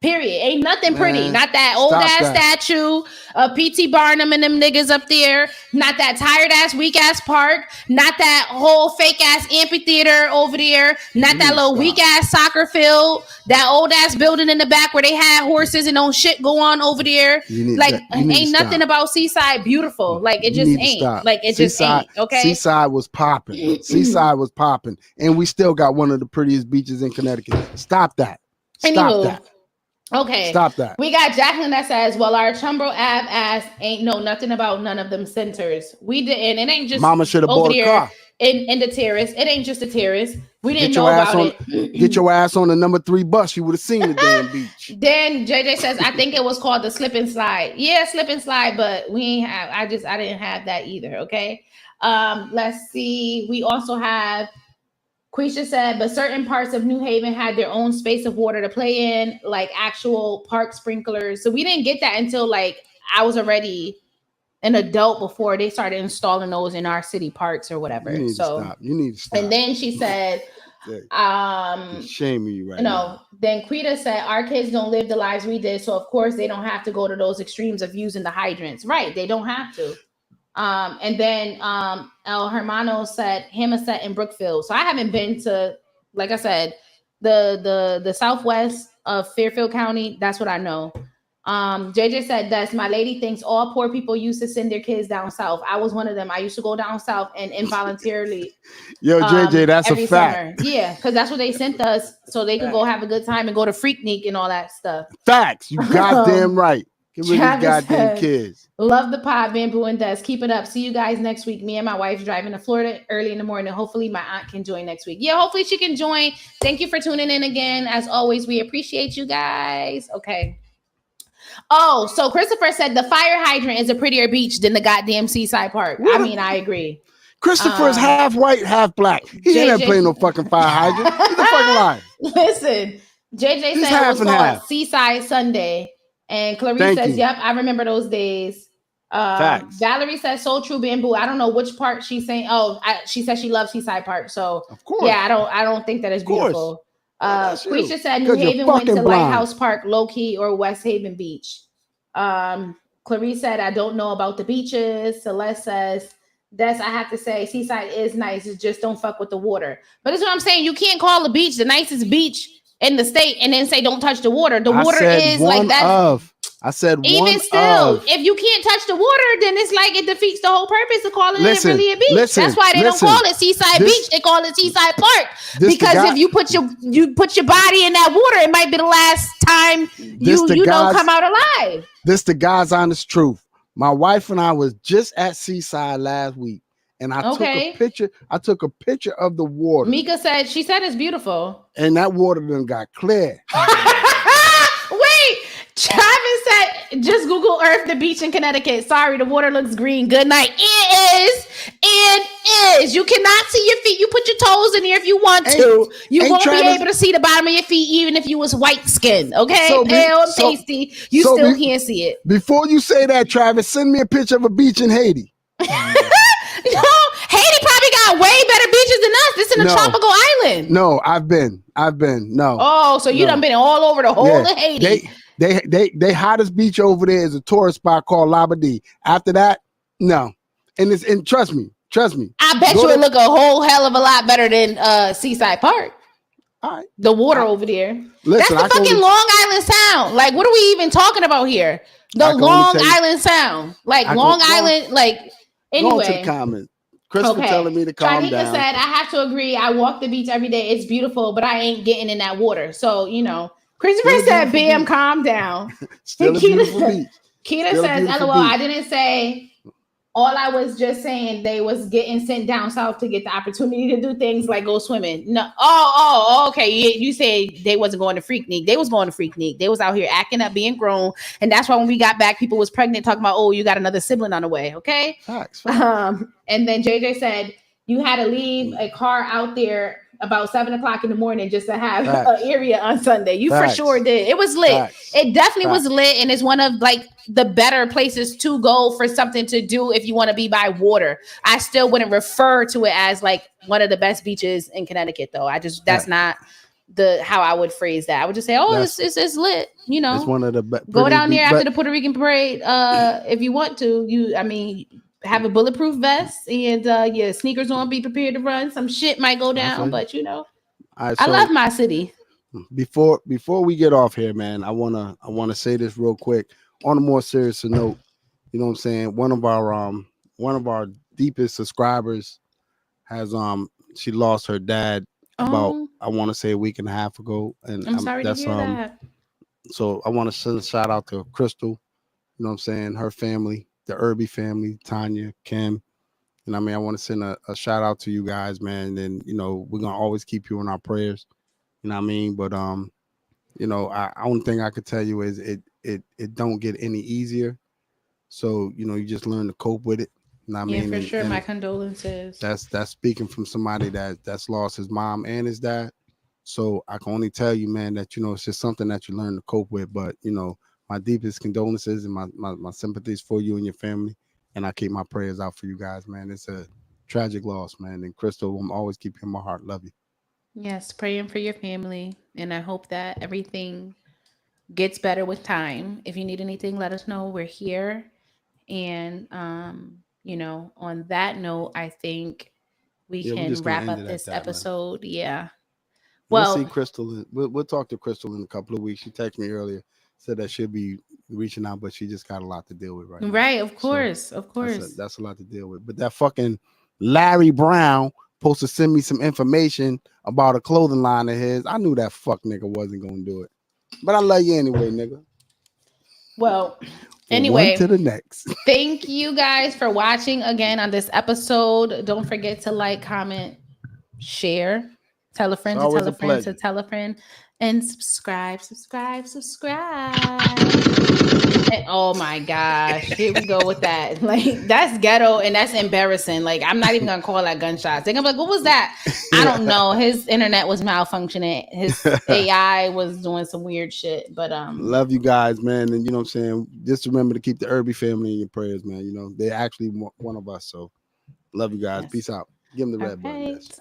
Ain't nothing pretty. Not that old ass statue of P.T. Barnum and them niggas up there. Not that tired ass, weak ass park. Not that whole fake ass amphitheater over there. Not that little weak ass soccer field. That old ass building in the back where they had horses and no shit go on over there. Ain't nothing about Seaside beautiful. Like it just ain't. Like it just ain't. Okay. Seaside was popping. And we still got one of the prettiest beaches in Connecticut. Stop that. Okay. Stop that. We got Jacqueline that says, well, our Chumbro Ave ass ain't know nothing about none of them centers. We didn't. It ain't just Mama should have bought a car. In the terrace. It ain't just a terrace. We didn't know about it. Get your ass on the number 3 bus. You would have seen the damn beach. Then JJ says, I think it was called the slip and slide. Yeah, slip and slide, but we ain't have, I didn't have that either. Okay. Let's see. We also have Quisha said, but certain parts of New Haven had their own space of water to play in, like actual park sprinklers. So we didn't get that until like I was already an adult before they started installing those in our city parks or whatever. You need to stop. And then she said, shame you right now. Then Quita said, our kids don't live the lives we did. So of course they don't have to go to those extremes of using the hydrants. Right. They don't have to. And then El Hermano said Hammerset in Brookfield. So I haven't been to, like I said, the southwest of Fairfield County. That's what I know. JJ said that's my lady thinks all poor people used to send their kids down south. I was one of them. I used to go down south and involuntarily. Yo, JJ, that's a fact. Summer. Yeah, because that's what they sent us so they could go have a good time and go to Freaknik and all that stuff. Facts. You goddamn right. Get rid of these goddamn kids. Love the pod, Bamboo and Des. Keep it up. See you guys next week. Me and my wife driving to Florida early in the morning. Hopefully my aunt can join next week. Yeah, hopefully she can join. Thank you for tuning in again. As always, we appreciate you guys. Okay. Oh, so Christopher said the fire hydrant is a prettier beach than the goddamn Seaside Park. I mean, I agree. Christopher is half white, half black. He ain't playing no fucking fire hydrant. He's a fucking liar. Listen, JJ said it was called Seaside Sunday. And Clarice says, yep, I remember those days. Valerie says, so true, Bamboo. I don't know which part she's saying. Oh, she says she loves Seaside Park. So, of course. Yeah, I don't think that is beautiful. Quisha said New Haven went to Lighthouse Park, Low Key, or West Haven Beach. Clarice said, I don't know about the beaches. Celeste says, I have to say, Seaside is nice. It's just don't fuck with the water. But that's what I'm saying. You can't call the beach the nicest beach in the state and then say don't touch the water. The water is like that. I said even still, if you can't touch the water, then it's like it defeats the whole purpose of calling it really a beach. That's why they don't call it Seaside Beach. They call it Seaside Park. Because if you put your body in that water, it might be the last time you come out alive. This the God's honest truth. My wife and I was just at Seaside last week. And I took a picture of the water. Mika said, she said it's beautiful. And that water then got clear. Wait, Travis said, just Google Earth, the beach in Connecticut. Sorry, the water looks green. Good night. It sand is. You cannot see your feet. You put your toes in there if you want to. You won't be able to see the bottom of your feet even if you was white skinned. Okay, pale and pasty. You still can't see it. Before you say that, Travis, send me a picture of a beach in Haiti. No, Haiti probably got way better beaches than us. This is a tropical island. No, I've been. No. Oh, so you done been all over the whole of Haiti. They hottest beach over there is a tourist spot called Labadee. After that, no. And trust me. I bet you it look a whole hell of a lot better than Seaside Park. All right. The water over there. Listen, that's the fucking Long Island Sound. Like, what are we even talking about here? The Long Island Sound. Like Long Island, like anyway. Go to the comments. Crystal telling me to calm down. said, I have to agree. I walk the beach every day. It's beautiful, but I ain't getting in that water. So, Christopher said, bam, calm down. Still a beautiful beach. Keita says, LOL, I didn't say. All I was just saying, they was getting sent down south to get the opportunity to do things like go swimming. No, okay. You say they wasn't going to Freaknik. They was going to Freaknik. They was out here acting up, being grown, and that's why when we got back, people was pregnant, talking about, oh, you got another sibling on the way. Okay. Facts. And then JJ said you had to leave a car out there about 7:00 in the morning just to have an area on Sunday. You for sure did. It was lit. It definitely was lit, and it's one of like the better places to go for something to do if you want to be by water. I still wouldn't refer to it as like one of the best beaches in Connecticut, though. That's not how I would phrase that. I would just say, it's lit. It's one of the go down there after the Puerto Rican parade if you want to. Have a bulletproof vest and your sneakers on. Be prepared to run. Some shit might go down, but I love my city. Before we get off here, man, I wanna say this real quick. On a more serious note, you know what I'm saying? One of our deepest subscribers has she lost her dad about I want to say a week and a half ago, and I'm sorry to hear that. So I want to send a shout out to Crystal. You know what I'm saying? Her family. The Irby family, Tanya, Kim, and I want to send a shout out to you guys, man. And we're gonna always keep you in our prayers. You know what I mean? But only thing I could tell you is it don't get any easier. So you just learn to cope with it. You know what I mean? For sure. My condolences. That's speaking from somebody that's lost his mom and his dad. So I can only tell you, man, that it's just something that you learn to cope with. But my deepest condolences and my sympathies for you and your family. And I keep my prayers out for you guys, man. It's a tragic loss, man. And Crystal, I'm always keep you in my heart. Love you. Yes, praying for your family. And I hope that everything gets better with time. If you need anything, let us know. We're here. And, on that note, I think we can wrap up this episode. Man. Yeah. We'll see Crystal. We'll talk to Crystal in a couple of weeks. She texted me earlier. Said that she'll be reaching out, but she just got a lot to deal with right now. Right, of course. That's a lot to deal with. But that fucking Larry Brown supposed to send me some information about a clothing line of his. I knew that fuck nigga wasn't gonna do it. But I love you anyway, nigga. Well, anyway. On to the next. Thank you guys for watching again on this episode. Don't forget to like, comment, share, tell a friend to tell a friend to tell a friend. And subscribe. And, oh my gosh, here we go with that. Like, that's ghetto and that's embarrassing. Like, I'm not even gonna call that gunshots. They're gonna be like, what was that? I don't know. His internet was malfunctioning. His AI was doing some weird shit. But love you guys, man. And you know what I'm saying? Just remember to keep the Irby family in your prayers, man. They're actually one of us. So love you guys. Peace out. Give them the red button. Yes.